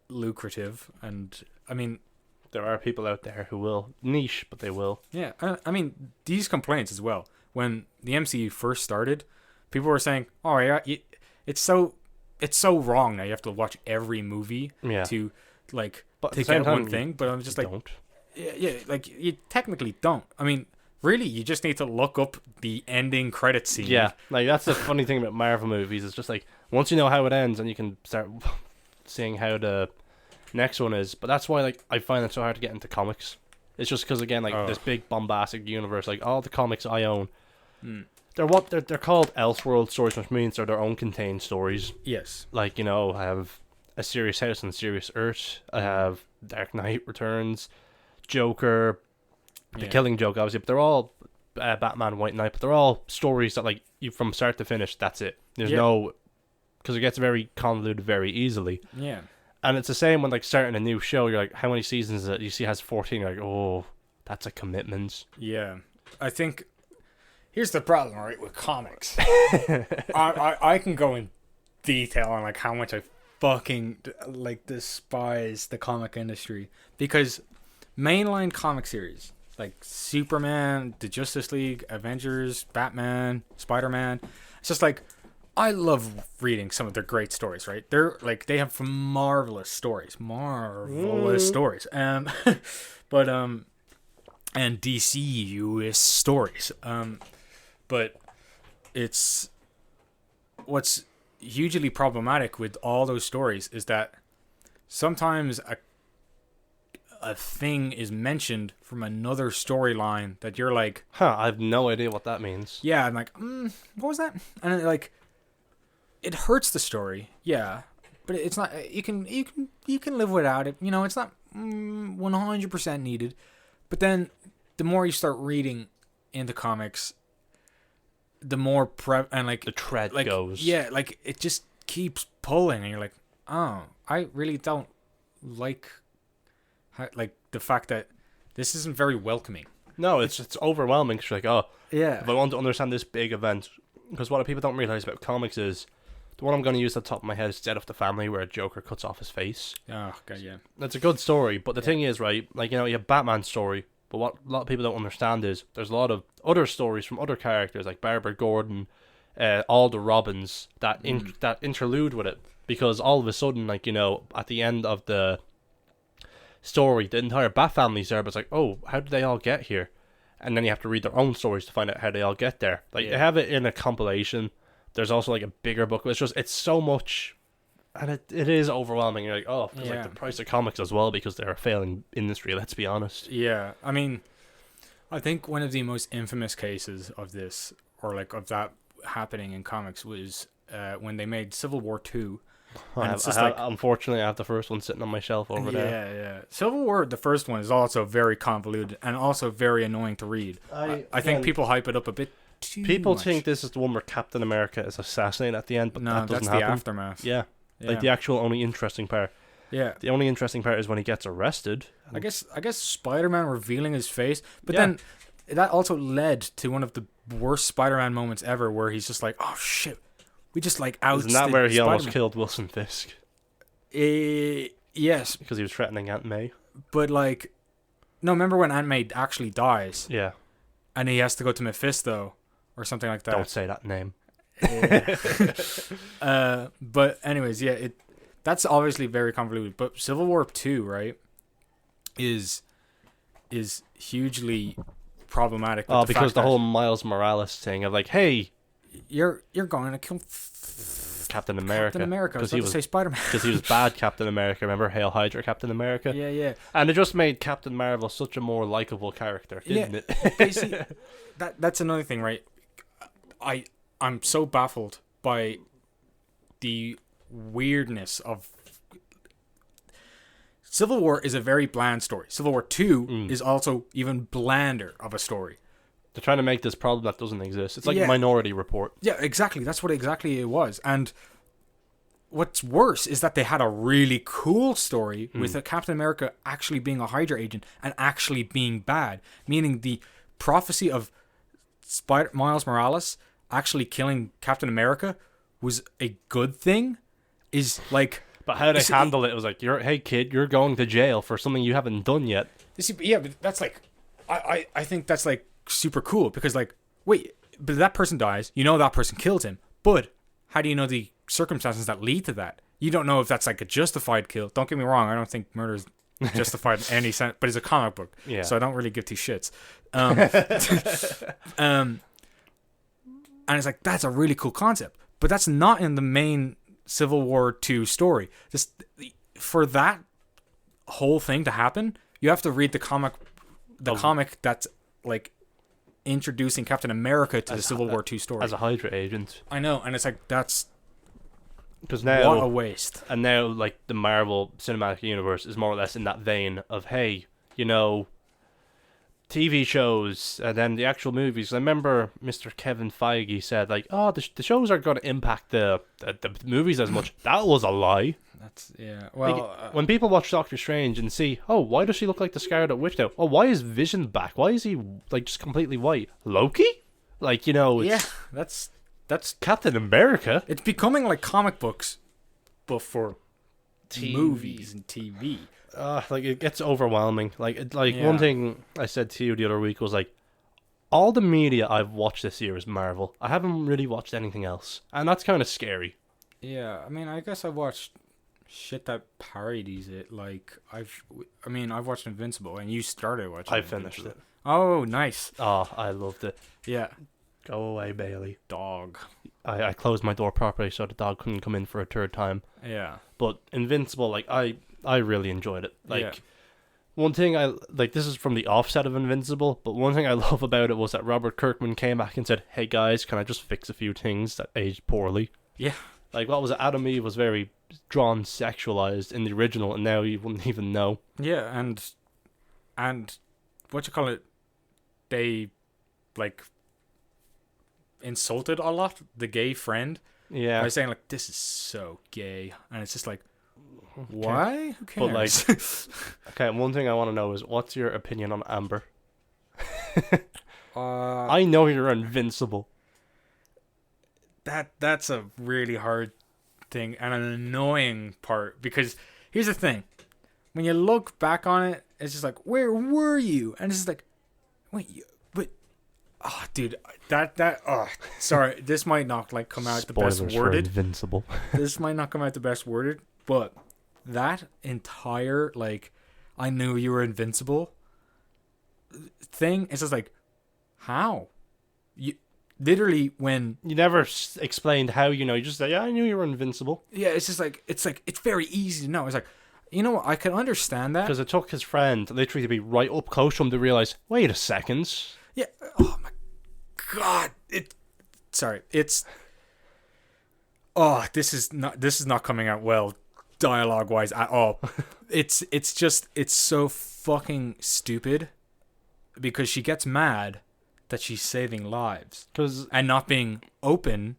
Speaker 2: lucrative, and I mean,
Speaker 1: There are people out there who will niche, but they will.
Speaker 2: yeah. I mean, these complaints as well. When the MCU first started, people were saying, "Oh yeah, it's so wrong now. You have to watch every movie to like
Speaker 1: but
Speaker 2: to get one thing." But I'm just like,
Speaker 1: don't.
Speaker 2: Yeah, like you technically don't. I mean, really, you just need to look up the ending credit scene.
Speaker 1: Yeah, like that's the funny thing about Marvel movies. It's just like once you know how it ends, and you can start seeing how the next one is. But that's why like I find it so hard to get into comics. It's just because again, like this big bombastic universe, like all the comics I own, they're called Elseworld stories, which means they're their own contained stories.
Speaker 2: Yes.
Speaker 1: Like, you know, I have A Serious House on Serious Earth. I have Dark Knight Returns, Joker, The Killing Joke, obviously. But they're all Batman, White Knight. But they're all stories that, like, you from start to finish, that's it. There's no... Because it gets very convoluted very easily.
Speaker 2: Yeah.
Speaker 1: And it's the same when, like, starting a new show. You're like, how many seasons is it? You see it has 14. You're like, oh, that's a commitment.
Speaker 2: Yeah. I think... Here's the problem, right, with comics. I can go in detail on, like, how much I fucking, like, despise the comic industry. Because mainline comic series, like Superman, the Justice League, Avengers, Batman, Spider-Man, it's just like, I love reading some of their great stories, right? They're like, they have marvelous stories. But and DCU stories. But it's what's hugely problematic with all those stories is that sometimes a thing is mentioned from another storyline that you're like,
Speaker 1: I have no idea what that means.
Speaker 2: Yeah, I'm like, what was that? And like, it hurts the story, yeah, but it's not. You can live without it. You know, it's not 100% needed. But then, the more you start reading into comics, the more and like
Speaker 1: the thread
Speaker 2: like,
Speaker 1: goes.
Speaker 2: Yeah, like it just keeps pulling, and you're like, oh, I really don't like the fact that this isn't very welcoming.
Speaker 1: No, it's overwhelming. Cause you're like, oh,
Speaker 2: yeah.
Speaker 1: If I want to understand this big event, because what people don't realize about comics is the one I'm going to use at the top of my head is Death of the Family, where a Joker cuts off his face.
Speaker 2: Oh, God, yeah.
Speaker 1: That's a good story, but the thing is, right, like, you know, you have Batman's story, but what a lot of people don't understand is there's a lot of other stories from other characters, like Barbara Gordon, all the Robins, that that interlude with it, because all of a sudden, like, you know, at the end of the story, the entire Bat family's there, but it's like, oh, how did they all get here? And then you have to read their own stories to find out how they all get there. Like, they have it in a compilation. There's also like a bigger book. It's so much, and it is overwhelming. You're like, oh, it's like the price of comics as well, because they're a failing industry. Let's be honest.
Speaker 2: Yeah, I mean, I think one of the most infamous cases of this, or like of that happening in comics, was when they made Civil War 2.
Speaker 1: Unfortunately, I have the first one sitting on my shelf over there.
Speaker 2: Yeah. Civil War, the first one, is also very convoluted and also very annoying to read. I think people hype it up a bit too much.
Speaker 1: Think this is the one where Captain America is assassinated at the end, but that doesn't happen.
Speaker 2: The aftermath.
Speaker 1: Yeah. Like the actual only interesting part.
Speaker 2: Yeah.
Speaker 1: The only interesting part is when he gets arrested.
Speaker 2: I guess Spider-Man revealing his face, but then that also led to one of the worst Spider-Man moments ever, where he's just like, "Oh shit, we just like out."
Speaker 1: Isn't that where he almost killed Wilson Fisk?
Speaker 2: Yes,
Speaker 1: because he was threatening Aunt May.
Speaker 2: But like, no, remember when Aunt May actually dies?
Speaker 1: Yeah.
Speaker 2: And he has to go to Mephisto or something like that.
Speaker 1: Don't say that name.
Speaker 2: But anyways, that's obviously very convoluted. But Civil War 2, right, is hugely problematic. With
Speaker 1: Oh,
Speaker 2: the
Speaker 1: because
Speaker 2: fact
Speaker 1: the
Speaker 2: that
Speaker 1: whole Miles Morales thing of like, hey,
Speaker 2: you're going to kill
Speaker 1: Captain America.
Speaker 2: Captain America. I was
Speaker 1: Because he
Speaker 2: about to
Speaker 1: was
Speaker 2: say Spider-Man.
Speaker 1: because he was bad Captain America. Remember Hail Hydra Captain America?
Speaker 2: Yeah, yeah.
Speaker 1: And it just made Captain Marvel such a more likable character, didn't it?
Speaker 2: But you see, that's another thing, right? I'm so baffled by the weirdness of Civil War is a very bland story. Civil War 2 is also even blander of a story.
Speaker 1: They're trying to make this problem that doesn't exist. It's like
Speaker 2: Yeah.
Speaker 1: Minority Report.
Speaker 2: Yeah, exactly. That's what exactly it was. And what's worse is that they had a really cool story with a Captain America actually being a Hydra agent and actually being bad, meaning the prophecy of Miles Morales actually killing Captain America was a good thing. Is like,
Speaker 1: But how they handle it was like, hey kid, you're going to jail for something you haven't done yet.
Speaker 2: you see, yeah, but that's like, I think that's like super cool because like, wait, but that person dies, you know that person killed him, but how do you know the circumstances that lead to that? You don't know if that's like a justified kill. Don't get me wrong, I don't think murder is justified in any sense, but it's a comic book,
Speaker 1: Yeah.
Speaker 2: so I don't really give two shits. And it's like, that's a really cool concept, but that's not in the main Civil War 2 story. Just for that whole thing to happen, you have to read the comic that's like introducing Captain America to the Civil War 2 story
Speaker 1: As a Hydra agent.
Speaker 2: I know, and it's like, that's
Speaker 1: Because now,
Speaker 2: what a waste.
Speaker 1: and now like the Marvel Cinematic Universe is more or less in that vein of, hey, you know, TV shows and then the actual movies. I remember Mr. Kevin Feige said like, oh, the shows aren't going to impact the movies as much. That was a lie.
Speaker 2: That's, yeah. Well,
Speaker 1: Like, when people watch Doctor Strange and see, oh, why does she look like the Scarlet Witch now? Oh, why is Vision back? Why is he like just completely white? Loki? Like, you know, it's
Speaker 2: yeah, that's
Speaker 1: Captain America.
Speaker 2: it's becoming like comic books, but for
Speaker 1: TV.
Speaker 2: movies and TV.
Speaker 1: Like it gets overwhelming. Like
Speaker 2: Yeah.
Speaker 1: one thing I said to you the other week was like, all the media I've watched this year is Marvel. I haven't really watched anything else, and that's kind of scary.
Speaker 2: Yeah, I mean, I guess I watched shit that parodies it. Like I've watched Invincible, and you started watching.
Speaker 1: I finished
Speaker 2: Invincible.
Speaker 1: it.
Speaker 2: Oh, nice.
Speaker 1: Oh, I loved it.
Speaker 2: Yeah.
Speaker 1: Go away, Bailey.
Speaker 2: Dog.
Speaker 1: I closed my door properly so the dog couldn't come in for a third time.
Speaker 2: Yeah.
Speaker 1: But Invincible, like I really enjoyed it. Like
Speaker 2: Yeah.
Speaker 1: one thing I like, this is from the offset of Invincible, but one thing I love about it was that Robert Kirkman came back and said, "Hey guys, can I just fix a few things that aged poorly?"
Speaker 2: Yeah.
Speaker 1: Like what was it? Adam Eve was very drawn sexualized in the original, and now you wouldn't even know.
Speaker 2: Yeah, and what you call it? They like insulted a lot the gay friend.
Speaker 1: Yeah,
Speaker 2: By saying like, this is so gay, and it's just like, why? Who
Speaker 1: But,
Speaker 2: cares?
Speaker 1: okay. One thing I want to know is, what's your opinion on Amber?
Speaker 2: uh,
Speaker 1: I know you're invincible.
Speaker 2: that's a really hard thing and an annoying part, because here's the thing: when you look back on it, it's just like, where were you? And it's just like, wait, but oh, dude, sorry, this might not like come out
Speaker 1: Spoilers
Speaker 2: the best
Speaker 1: for
Speaker 2: worded.
Speaker 1: Invincible.
Speaker 2: This might not come out the best worded, but that entire like, I knew you were invincible thing, it's just like, how? You literally, when
Speaker 1: You never explained how. You know, you just said, "Yeah, I knew you were invincible."
Speaker 2: yeah, it's just like, it's very easy to know. It's like, you know what, I can understand that.
Speaker 1: Because it took his friend literally to be right up close to him to realize, wait a second.
Speaker 2: Yeah. Oh my god. This is not coming out well dialogue wise at all. it's so fucking stupid because she gets mad that she's saving lives
Speaker 1: Because
Speaker 2: and not being open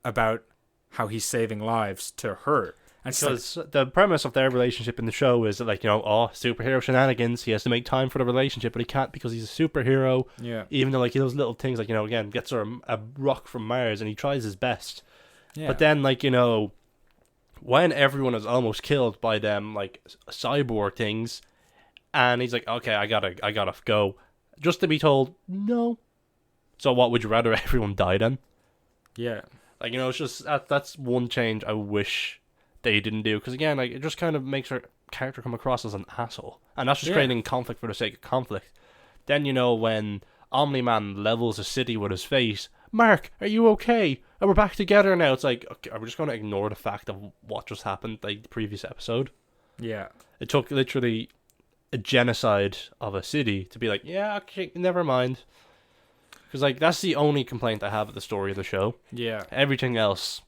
Speaker 2: about how he's saving lives to her. And so,
Speaker 1: the premise of their relationship in the show is that, like, you know, superhero shenanigans. He has to make time for the relationship, but he can't because he's a superhero.
Speaker 2: yeah.
Speaker 1: Even though, like, those little things, like, you know, again, gets her a rock from Mars and he tries his best.
Speaker 2: Yeah.
Speaker 1: But then, like, you know, when everyone is almost killed by them, like, cyborg things, and he's like, okay, I gotta go. Just to be told, no. So what, would you rather everyone die then?
Speaker 2: Yeah.
Speaker 1: Like, you know, it's just, that's one change I wish they didn't do, because again, like, it just kind of makes her character come across as an asshole, and that's just
Speaker 2: Yeah.
Speaker 1: creating conflict for the sake of conflict. Then, you know, when Omni-Man levels a city with his face. Mark, are you okay? And we're back together now. It's like, okay, are we just going to ignore the fact of what just happened, like the previous episode?
Speaker 2: Yeah.
Speaker 1: It took literally a genocide of a city to be like, yeah, okay, never mind. Because, like, that's the only complaint I have with the story of the show.
Speaker 2: Yeah.
Speaker 1: Everything else,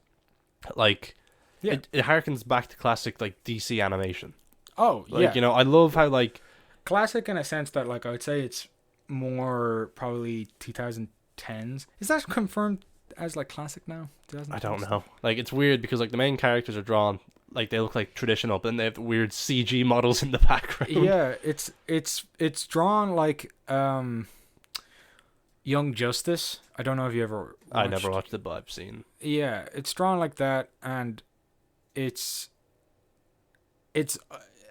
Speaker 1: like,
Speaker 2: Yeah.
Speaker 1: it harkens back to classic, like, DC animation.
Speaker 2: Oh,
Speaker 1: Like,
Speaker 2: yeah.
Speaker 1: you know, I love how, like...
Speaker 2: Classic in a sense that, like, I would say it's more probably 2010s. Is that confirmed as, like, classic now?
Speaker 1: I don't know. Like, it's weird because, like, the main characters are drawn, like, they look like traditional, but then they have weird CG models in the background.
Speaker 2: Yeah, it's drawn like Young Justice. I don't know if you ever watched.
Speaker 1: I never watched it, but I've seen.
Speaker 2: Yeah, it's drawn like that, and it's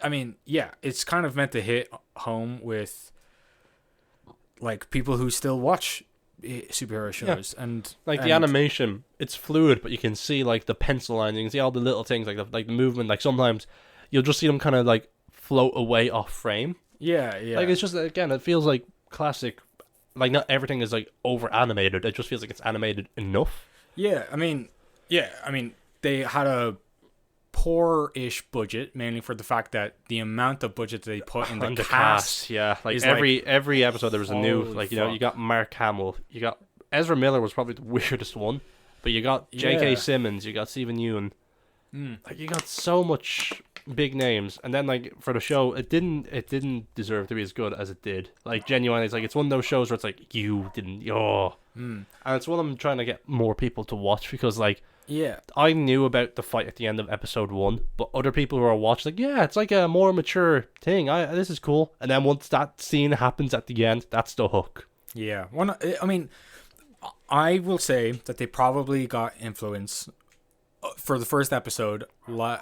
Speaker 2: I mean, yeah, it's kind of meant to hit home with like people who still watch superhero shows. And
Speaker 1: like the animation, it's fluid, but you can see like the pencil lines, you can see all the little things, like the movement. Like sometimes you'll just see them kind of like float away off frame.
Speaker 2: Yeah.
Speaker 1: Like it's just, again, it feels like classic. Like not everything is like over animated. It just feels like it's animated enough.
Speaker 2: Yeah, I mean, they had a poor-ish budget, mainly for the fact that the amount of budget they put in the cast.
Speaker 1: Yeah, like
Speaker 2: is
Speaker 1: every episode there was a new, like, you know,
Speaker 2: fuck.
Speaker 1: you got Mark Hamill, you got Ezra Miller was probably the weirdest one, but you got J.K.
Speaker 2: Yeah.
Speaker 1: Simmons, you got Stephen Yeun, like you got so much big names, and then like for the show, it didn't deserve to be as good as it did. Like genuinely, it's like it's one of those shows where it's like and it's one I'm trying to get more people to watch because like.
Speaker 2: Yeah.
Speaker 1: I knew about the fight at the end of episode 1, but other people who are watching, like, yeah, it's like a more mature thing. This is cool. And then once that scene happens at the end, that's the hook.
Speaker 2: Yeah. I mean, I will say that they probably got influence for the first episode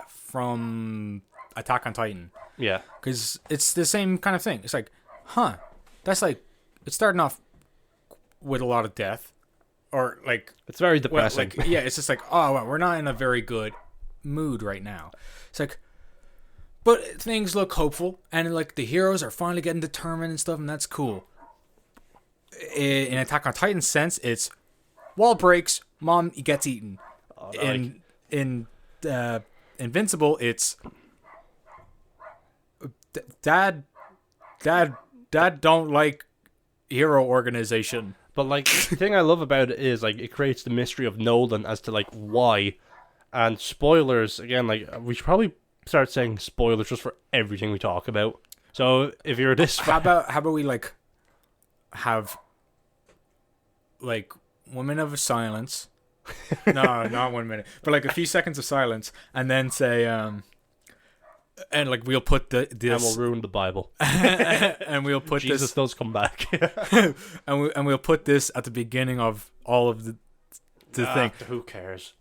Speaker 2: from Attack on Titan.
Speaker 1: Yeah.
Speaker 2: Because it's the same kind of thing. It's like, that's like, it's starting off with a lot of death. Or like
Speaker 1: it's very depressing.
Speaker 2: Well, like, yeah, it's just like, oh, well, we're not in a very good mood right now. It's like, but things look hopeful, and like the heroes are finally getting determined and stuff, and that's cool. In Attack on Titan's sense, it's wall breaks, mom gets eaten.
Speaker 1: Oh,
Speaker 2: In Invincible, it's dad don't like hero organization.
Speaker 1: But like the thing I love about it is like it creates the mystery of Nolan as to like why, and spoilers again. Like we should probably start saying spoilers just for everything we talk about. So if you're this,
Speaker 2: how about we like have like 1 minute of silence? No, not 1 minute, but like a few seconds of silence, and then say and like we'll put this,
Speaker 1: and we'll ruin the Bible,
Speaker 2: and we'll put
Speaker 1: Jesus does come back,
Speaker 2: and we'll put this at the beginning of all of the thing.
Speaker 1: Who cares?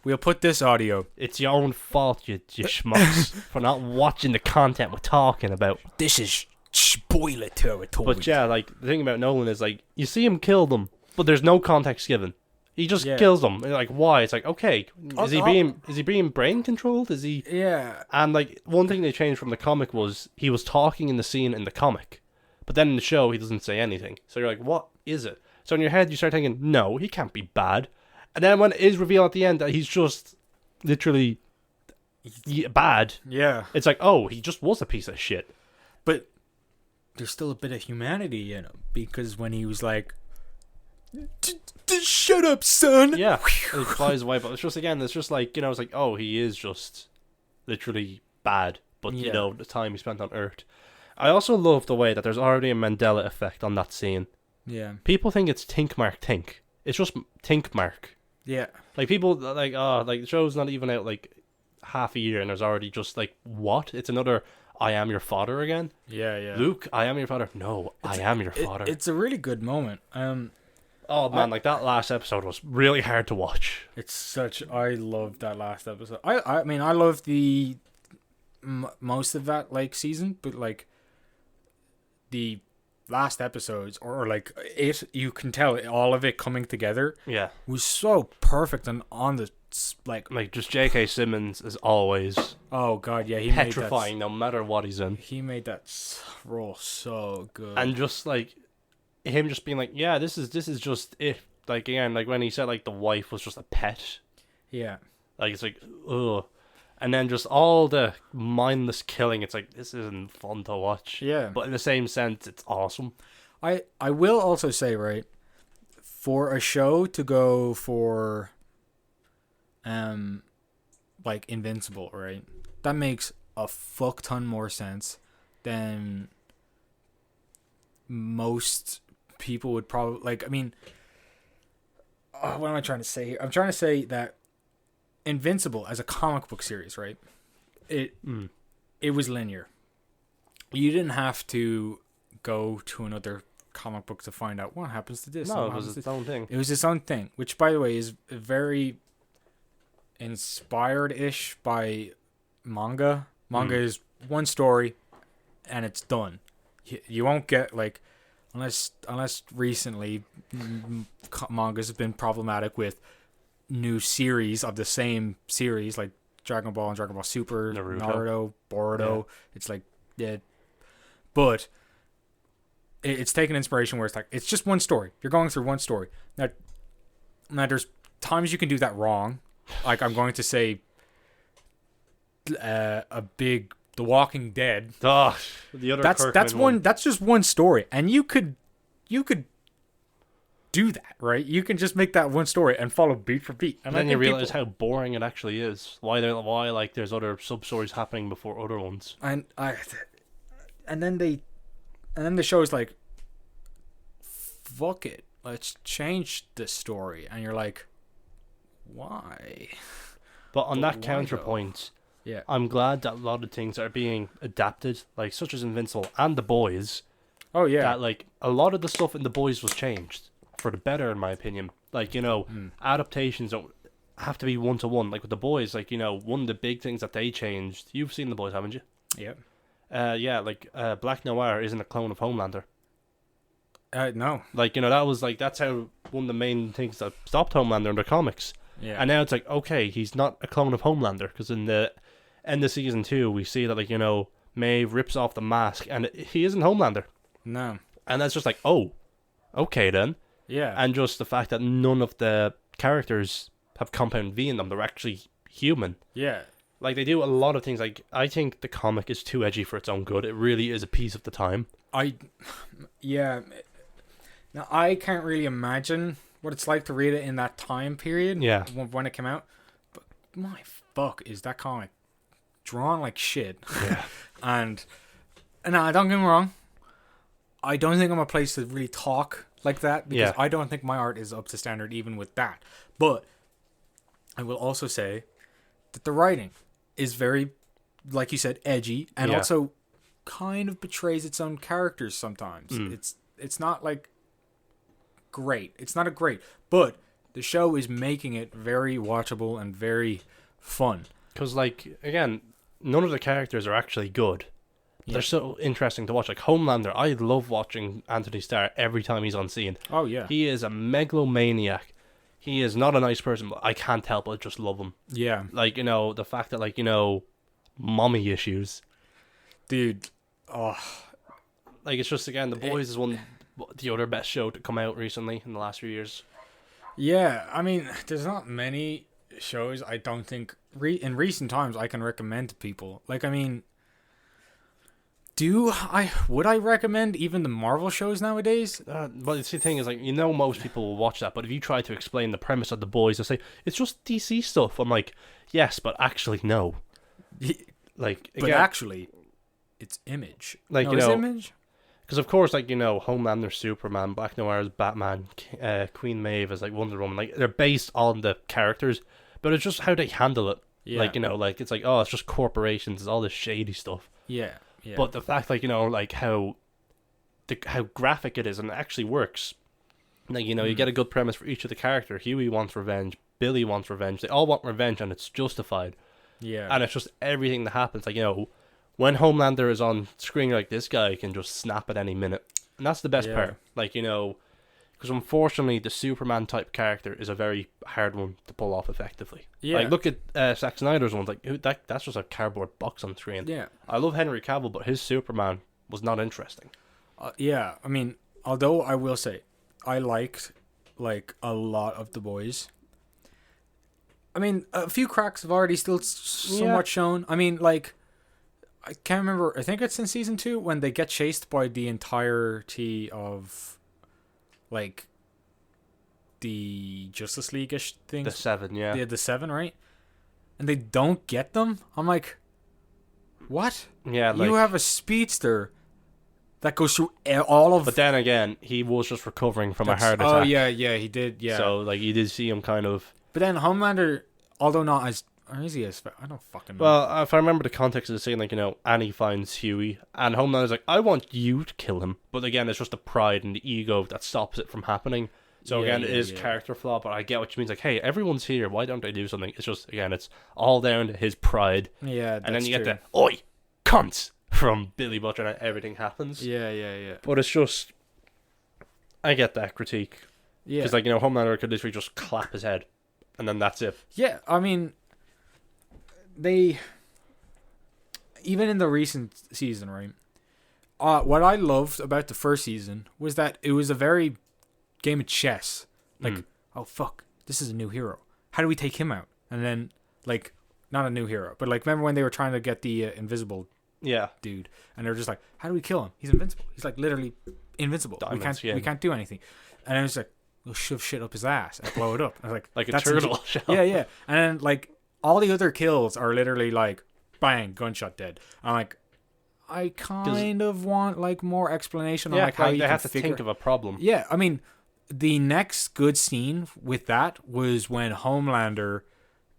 Speaker 2: We'll put this audio.
Speaker 1: It's your own fault, you schmucks, for not watching the content we're talking about.
Speaker 2: This is spoiler territory.
Speaker 1: But yeah, like the thing about Nolan is like you see him kill them, but there's no context given. He just kills them. Like why? It's like, okay, is he being brain controlled? Is he?
Speaker 2: Yeah.
Speaker 1: And like one thing they changed from the comic was he was talking in the scene in the comic, but then in the show he doesn't say anything. So you're like, what is it? So in your head you start thinking, no, he can't be bad. And then when it is revealed at the end that he's just literally bad, it's like, oh, he just was a piece of shit.
Speaker 2: But there's still a bit of humanity in him because when he was like, shut up, son.
Speaker 1: Yeah, and he flies away. But it's just, again, it's just like, you know, it's like, oh, he is just literally bad. But, you know, the time he spent on Earth. I also love the way that there's already a Mandela effect on that scene.
Speaker 2: Yeah.
Speaker 1: People think it's Tink Mark Tink. It's just Tink Mark.
Speaker 2: Yeah.
Speaker 1: Like, people, like, like, the show's not even out, like, half a year, and there's already just, like, what? It's another I am your father again?
Speaker 2: Yeah.
Speaker 1: Luke, I am your father? No, I am your father.
Speaker 2: It's a really good moment.
Speaker 1: Oh man, like that last episode was really hard to watch.
Speaker 2: I loved that last episode. I mean, I love the most of that like season, but like the last episodes or like it, you can tell all of it coming together.
Speaker 1: Yeah,
Speaker 2: was so perfect and on the like
Speaker 1: just J.K. Simmons is always.
Speaker 2: Oh god, yeah, he
Speaker 1: petrifying no matter what he's in.
Speaker 2: He made that role so good,
Speaker 1: and just like him just being like, yeah, this is just it. Like again, like when he said like the wife was just a pet.
Speaker 2: Yeah.
Speaker 1: Like it's like ugh. And then just all the mindless killing. It's like this isn't fun to watch.
Speaker 2: Yeah.
Speaker 1: But in the same sense, it's awesome.
Speaker 2: I will also say, right, for a show to go for like Invincible, right? That makes a fuck ton more sense than most people would probably like. I mean, what am I trying to say here? I'm trying to say that Invincible as a comic book series, right? It was linear. You didn't have to go to another comic book to find out what happens to this.
Speaker 1: No, it was its own thing.
Speaker 2: It was its own thing, which, by the way, is very inspired-ish by manga. Manga is one story, and it's done. You won't get, like, unless recently mangas have been problematic with new series of the same series, like Dragon Ball and Dragon Ball Super, Naruto, Boruto. Yeah. It's like, yeah. But it's taken inspiration where it's like, it's just one story. You're going through one story. Now there's times you can do that wrong. Like, I'm going to say The Walking Dead.
Speaker 1: Oh, the other
Speaker 2: that's just one story. And you could do that, right? You can just make that one story and follow beat for beat.
Speaker 1: And then you realize how boring it actually is. Why like there's other sub stories happening before other ones.
Speaker 2: And then the show's like, fuck it, let's change the story. And you're like, why?
Speaker 1: But on that counterpoint,
Speaker 2: yeah,
Speaker 1: I'm glad that a lot of things are being adapted, like such as Invincible and The Boys.
Speaker 2: Oh yeah,
Speaker 1: that like a lot of the stuff in The Boys was changed for the better, in my opinion. Like, you know, adaptations don't have to be one to one. Like with The Boys, like, you know, one of the big things that they changed. You've seen The Boys, haven't you?
Speaker 2: Yeah.
Speaker 1: Black Noir isn't a clone of Homelander.
Speaker 2: No.
Speaker 1: Like, you know, that's how one of the main things that stopped Homelander in the comics.
Speaker 2: Yeah.
Speaker 1: And now it's like, okay, he's not a clone of Homelander, because in the end of season 2, we see that, like, you know, Maeve rips off the mask, and he isn't Homelander.
Speaker 2: No.
Speaker 1: And that's just like, oh, okay then.
Speaker 2: Yeah.
Speaker 1: And just the fact that none of the characters have compound V in them, they're actually human.
Speaker 2: Yeah.
Speaker 1: Like, they do a lot of things. Like, I think the comic is too edgy for its own good. It really is a piece of the time.
Speaker 2: Yeah. Now, I can't really imagine what it's like to read it in that time period.
Speaker 1: Yeah.
Speaker 2: When it came out. But my fuck, is that comic drawn like shit.
Speaker 1: Yeah.
Speaker 2: and no, don't get me wrong. I don't think I'm a place to really talk like that, because I don't think my art is up to standard even with that. But I will also say that the writing is very, like you said, edgy, and also kind of betrays its own characters sometimes. It's not like great. It's not a great, but the show is making it very watchable and very fun.
Speaker 1: Because, like, again, none of the characters are actually good. They're so interesting to watch. Like Homelander, I love watching Anthony Starr every time he's on scene.
Speaker 2: Oh yeah,
Speaker 1: he is a megalomaniac. He is not a nice person, but I can't help but just love him.
Speaker 2: Yeah,
Speaker 1: like, you know, the fact that, like, you know, mommy issues,
Speaker 2: dude. Oh,
Speaker 1: like, it's just, again, The Boys is the other best show to come out recently in the last few years.
Speaker 2: Yeah, I mean, there's not many shows I don't think in recent times I can recommend to people. Like, I mean, would I recommend even the Marvel shows nowadays?
Speaker 1: But the thing is, like, you know, most people will watch that, but if you try to explain the premise of The Boys, they'll say, it's just DC stuff. I'm like, yes, but actually, no. Like,
Speaker 2: but actually, it's Image.
Speaker 1: Like,
Speaker 2: no,
Speaker 1: you know,
Speaker 2: Image?
Speaker 1: Because, of course, like, you know, Homelander's Superman, Black Noir's Batman, Queen Maeve is, like, Wonder Woman. Like, they're based on the characters, but it's just how they handle it. Yeah. Like, you know, like, it's like, oh, it's just corporations, it's all this shady stuff.
Speaker 2: Yeah. Yeah.
Speaker 1: But the fact, like, you know, like, how graphic it is, and it actually works. Like, you know, you get a good premise for each of the characters. Huey wants revenge. Billy wants revenge. They all want revenge, and it's justified.
Speaker 2: Yeah.
Speaker 1: And it's just everything that happens. Like, you know, when Homelander is on screen, like, this guy can just snap at any minute. And that's the best part. Like, you know, because unfortunately, the Superman type character is a very hard one to pull off effectively. Yeah. Like, look at Zack Snyder's one. Like, that's just a cardboard box on screen.
Speaker 2: Yeah.
Speaker 1: I love Henry Cavill, but his Superman was not interesting.
Speaker 2: Yeah. I mean, although I will say, I liked like a lot of the boys. I mean, a few cracks have already still somewhat shown. I mean, like, I can't remember. I think it's in season 2 when they get chased by the entirety of, like, the Justice League-ish things.
Speaker 1: The 7, yeah.
Speaker 2: The 7, right? And they don't get them. I'm like, what?
Speaker 1: Yeah, like,
Speaker 2: you have a speedster that goes through all of.
Speaker 1: But then again, he was just recovering from a heart attack.
Speaker 2: Oh yeah, he did. Yeah.
Speaker 1: So like, you did see him kind of.
Speaker 2: But then Homelander, although not as, or is he as? I don't fucking know.
Speaker 1: Well, if I remember the context of the scene, like, you know, Annie finds Huey, and Homelander's like, I want you to kill him. But again, it's just the pride and the ego that stops it from happening. So again, it is character flaw, but I get what you mean. Like, hey, everyone's here. Why don't they do something? It's just, again, it's all down to his pride.
Speaker 2: Yeah, that's
Speaker 1: and then you
Speaker 2: true.
Speaker 1: get the, oi, cunts, from Billy Butcher, and everything happens.
Speaker 2: Yeah.
Speaker 1: But it's just, I get that critique.
Speaker 2: Yeah.
Speaker 1: Because, like, you know, Homelander could literally just clap his head, and then that's it.
Speaker 2: Yeah, I mean, they, even in the recent season, right? What I loved about the first season was that it was a very game of chess. Like, oh fuck, this is a new hero. How do we take him out? And then, like, not a new hero, but like, remember when they were trying to get the invisible dude, and they were just like, how do we kill him? He's invincible. He's like literally invincible.
Speaker 1: Diamonds,
Speaker 2: we can't do anything. And I was like, we'll shove shit up his ass and blow it up. I was like,
Speaker 1: a
Speaker 2: that's
Speaker 1: turtle shell.
Speaker 2: Yeah. And then like all the other kills are literally like, bang, gunshot dead. I'm like, I kind of want like more explanation on like how you
Speaker 1: they
Speaker 2: can
Speaker 1: have to think of a problem.
Speaker 2: Yeah, I mean, the next good scene with that was when Homelander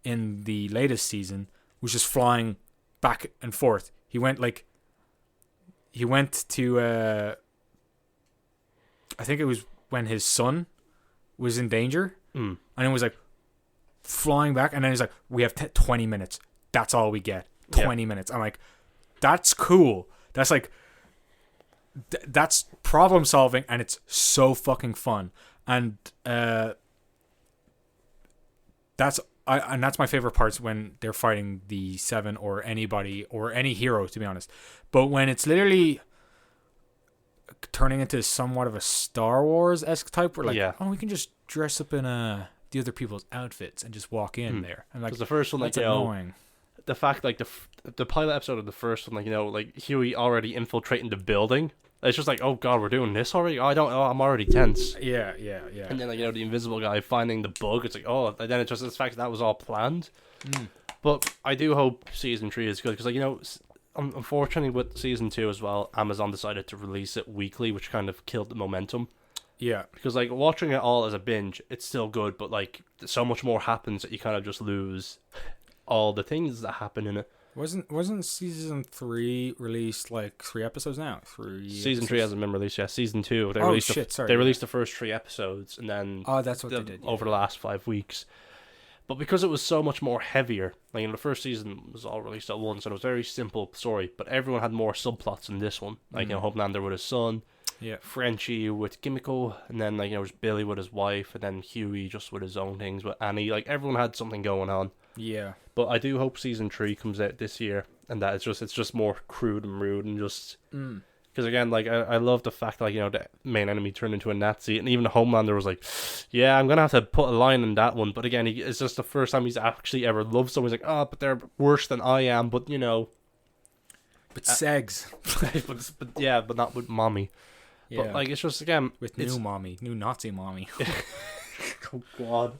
Speaker 2: in the latest season was just flying back and forth. He went to I think it was when his son was in danger, and it was like flying back, and then he's like, we have 20 minutes. That's all we get. 20 minutes. I'm like, that's cool. That's like, that's problem solving, and it's so fucking fun. And that's my favorite parts, when they're fighting the 7 or anybody or any hero, to be honest. But when it's literally turning into somewhat of a Star Wars-esque type, where like, oh, we can just dress up in the other people's outfits and just walk in there. And like,
Speaker 1: the first one, like,
Speaker 2: that's annoying.
Speaker 1: The fact, like, the pilot episode of the first one, like, you know, like, Huey already infiltrating the building. It's just like, oh god, we're doing this already? I'm already tense.
Speaker 2: Yeah.
Speaker 1: And then, like, you know, the invisible guy finding the bug, it's like, oh, and then it's just the fact that was all planned. But I do hope season 3 is good, because, like, you know, unfortunately with season 2 as well, Amazon decided to release it weekly, which kind of killed the momentum. Yeah. Because, like, watching it all as a binge, it's still good, but, like, so much more happens that you kind of just lose all the things that happen in it.
Speaker 2: Wasn't season 3 released like 3 episodes now?
Speaker 1: Season 3 hasn't been released yet. Season 2, they released the first 3 episodes, and then
Speaker 2: that's what they did
Speaker 1: over the last 5 weeks. But because it was so much more heavier, like, in the first season was all released at once, and it was a very simple story, but everyone had more subplots in this one. Like, you know, Homelander with his son, Frenchie with Kimiko, and then, like, you know, it was Billy with his wife, and then Huey just with his own things with Annie. Like, everyone had something going on. Yeah. But I do hope season 3 comes out this year, and that it's just more crude and rude, and just because again, like, I love the fact that, like, you know, the main enemy turned into a Nazi, and even Homelander was like, yeah, I'm gonna have to put a line in that one. But again, it's just the first time he's actually ever loved someone. He's like, oh, but they're worse than I am. But, you know,
Speaker 2: but segs,
Speaker 1: but not with mommy. Yeah. But, like, it's just, again,
Speaker 2: with new Nazi mommy.
Speaker 1: Oh god.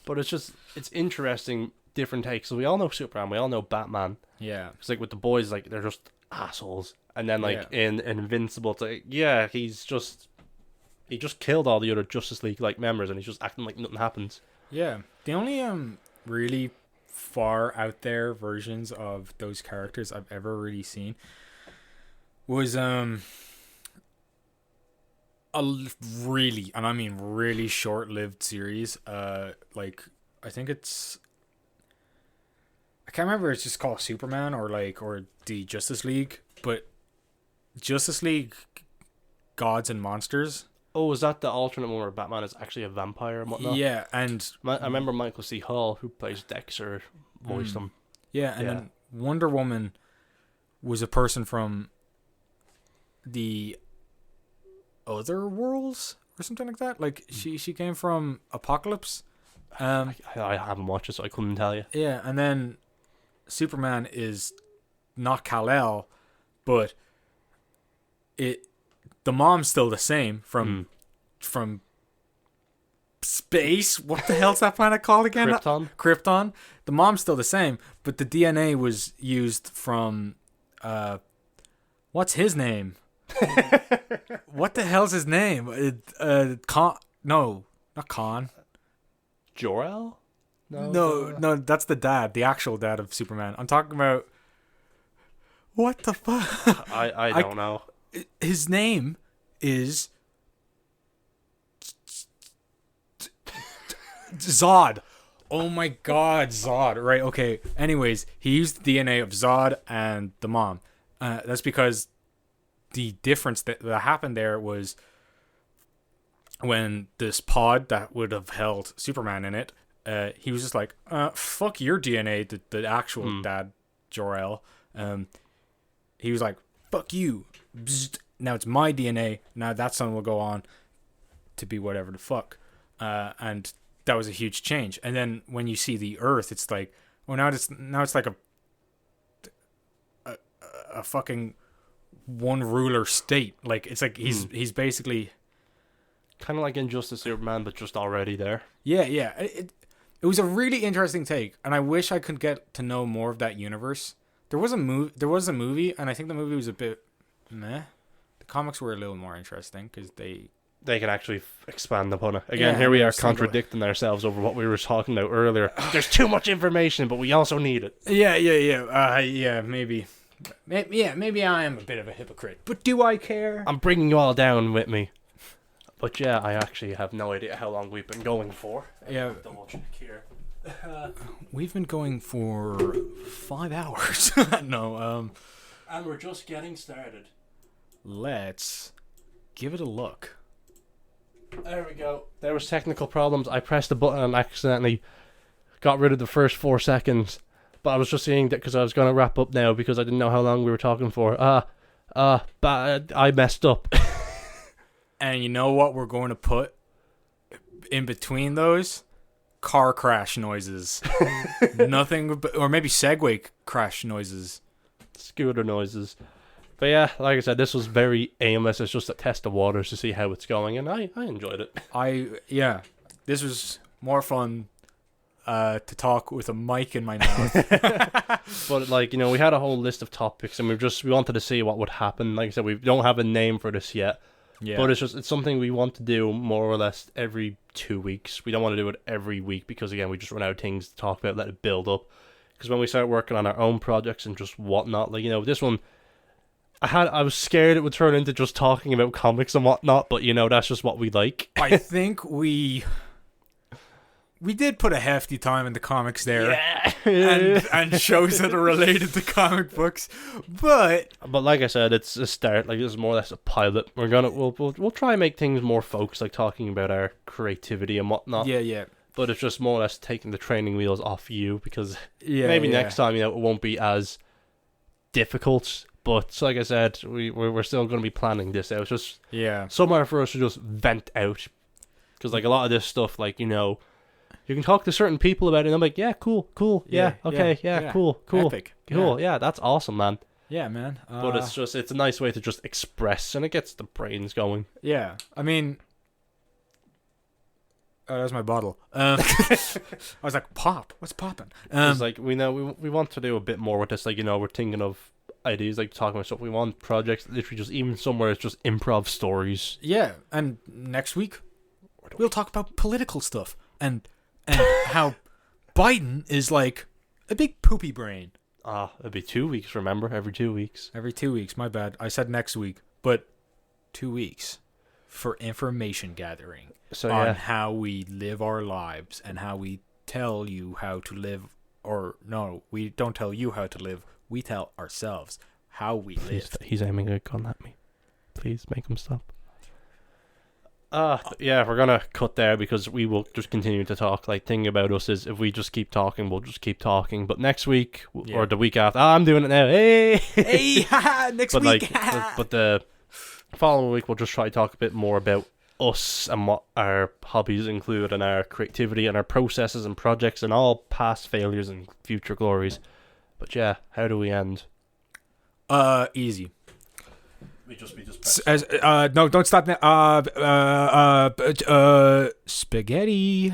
Speaker 1: But it's interesting, different takes. So we all know Superman, we all know Batman. Yeah. It's like with the boys, like, they're just assholes. And then, like, in Invincible, it's like, yeah, he just killed all the other Justice League, like, members, and he's just acting like nothing happens.
Speaker 2: Yeah. The only really far out there versions of those characters I've ever really seen was a really, and I mean really, short-lived series. Like, I think it's, I can't remember, it's just called Superman or the Justice League, but Justice League Gods and Monsters.
Speaker 1: Oh, is that the alternate one where Batman is actually a vampire and whatnot?
Speaker 2: Yeah, and
Speaker 1: I remember Michael C. Hall, who plays Dexter, voiced him.
Speaker 2: Yeah, and then Wonder Woman was a person from the other worlds or something like that. Like she came from Apocalypse.
Speaker 1: I haven't watched it, so I couldn't tell you.
Speaker 2: Yeah, and then Superman is not Kal-El, but the mom's still the same from space. What the hell's that planet called again? Krypton. The mom's still the same, but the DNA was used from what's his name? What the hell's his name? No, not Khan.
Speaker 1: Jor-El?
Speaker 2: No, that's the dad, the actual dad of Superman. I'm talking about what the fuck?
Speaker 1: I don't know.
Speaker 2: His name is Zod. Oh my god, Zod. Right, okay. Anyways, he used the DNA of Zod and the mom. That's because the difference that happened there was when this pod that would have held Superman in it, he was just like, fuck your DNA, the actual dad, Jor-El. He was like, fuck you. Bzzt. Now it's my DNA. Now that son will go on to be whatever the fuck. And that was a huge change. And then when you see the Earth, it's like, well, now it's like a fucking one ruler state. Like it's like he's basically
Speaker 1: kind of like Injustice Superman, but just already there.
Speaker 2: Yeah. It was a really interesting take, and I wish I could get to know more of that universe. There was a movie, and I think the movie was a bit meh. The comics were a little more interesting because they
Speaker 1: can actually expand upon it. Again, here we are contradicting ourselves over what we were talking about earlier. There's too much information, but we also need it.
Speaker 2: Yeah. Maybe I am a bit of a hypocrite, but do I care?
Speaker 1: I'm bringing you all down with me. But yeah, I actually have no idea how long we've been going for.
Speaker 2: Yeah.
Speaker 1: Double check here.
Speaker 2: We've been going for 5 hours. No,
Speaker 1: and we're just getting started.
Speaker 2: Let's give it a look.
Speaker 1: There we go. There was technical problems. I pressed the button and accidentally got rid of the first 4 seconds. But I was just seeing that because I was going to wrap up now because I didn't know how long we were talking for. But I messed up.
Speaker 2: And you know what we're going to put in between those? Car crash noises. Nothing, or maybe Segway crash noises.
Speaker 1: Scooter noises. But yeah, like I said, this was very aimless. It's just a test of waters to see how it's going, and I enjoyed it.
Speaker 2: This was more fun to talk with a mic in my mouth.
Speaker 1: But like, we had a whole list of topics, and we wanted to see what would happen. Like I said, we don't have a name for this yet. Yeah. But it's something we want to do more or less every 2 weeks. We don't want to do it every week because, again, we just run out of things to talk about, let it build up. Because when we start working on our own projects and just whatnot, like, this one, I was scared it would turn into just talking about comics and whatnot, but, that's just what we like.
Speaker 2: I think we did put a hefty time in the comics there. Yeah. and shows that are related to comic books. But
Speaker 1: like I said, it's a start. Like, this is more or less a pilot. We'll try and make things more focused, like talking about our creativity and whatnot.
Speaker 2: Yeah.
Speaker 1: But it's just more or less taking the training wheels off you because maybe next time, it won't be as difficult. But like I said, we're still going to be planning this out. It's just somewhere for us to just vent out. Because like a lot of this stuff, like, you can talk to certain people about it, and I'm like, yeah, cool, cool, cool,
Speaker 2: Epic.
Speaker 1: Cool, yeah, that's awesome, man.
Speaker 2: Yeah, man.
Speaker 1: But it's a nice way to just express, and it gets the brains going.
Speaker 2: Yeah, I mean, that's my bottle. I was like, pop, what's popping?
Speaker 1: It's like, we want to do a bit more with this, like, we're thinking of ideas, like talking about stuff. We want projects, literally just even somewhere it's just improv stories.
Speaker 2: Yeah, and next week, we'll talk about political stuff, and how Biden is like a big poopy brain.
Speaker 1: It'd be 2 weeks, remember? Every 2 weeks.
Speaker 2: Every 2 weeks, my bad. I said next week, but 2 weeks for information gathering on how we live our lives and how we tell you how to live. Or, no, we don't tell you how to live. We tell ourselves how we live.
Speaker 1: He's aiming a gun at me. Please make him stop. We're gonna cut there because we will just continue to talk. Like, thing about us is if we just keep talking, we'll just keep talking. But next week or the week after, I'm doing it now. Hey,
Speaker 2: next week.
Speaker 1: But the Following week, we'll just try to talk a bit more about us and what our hobbies include and our creativity and our processes and projects and all past failures and future glories. But yeah, how do we end?
Speaker 2: Easy.
Speaker 1: We just
Speaker 2: No, don't stop now. Spaghetti.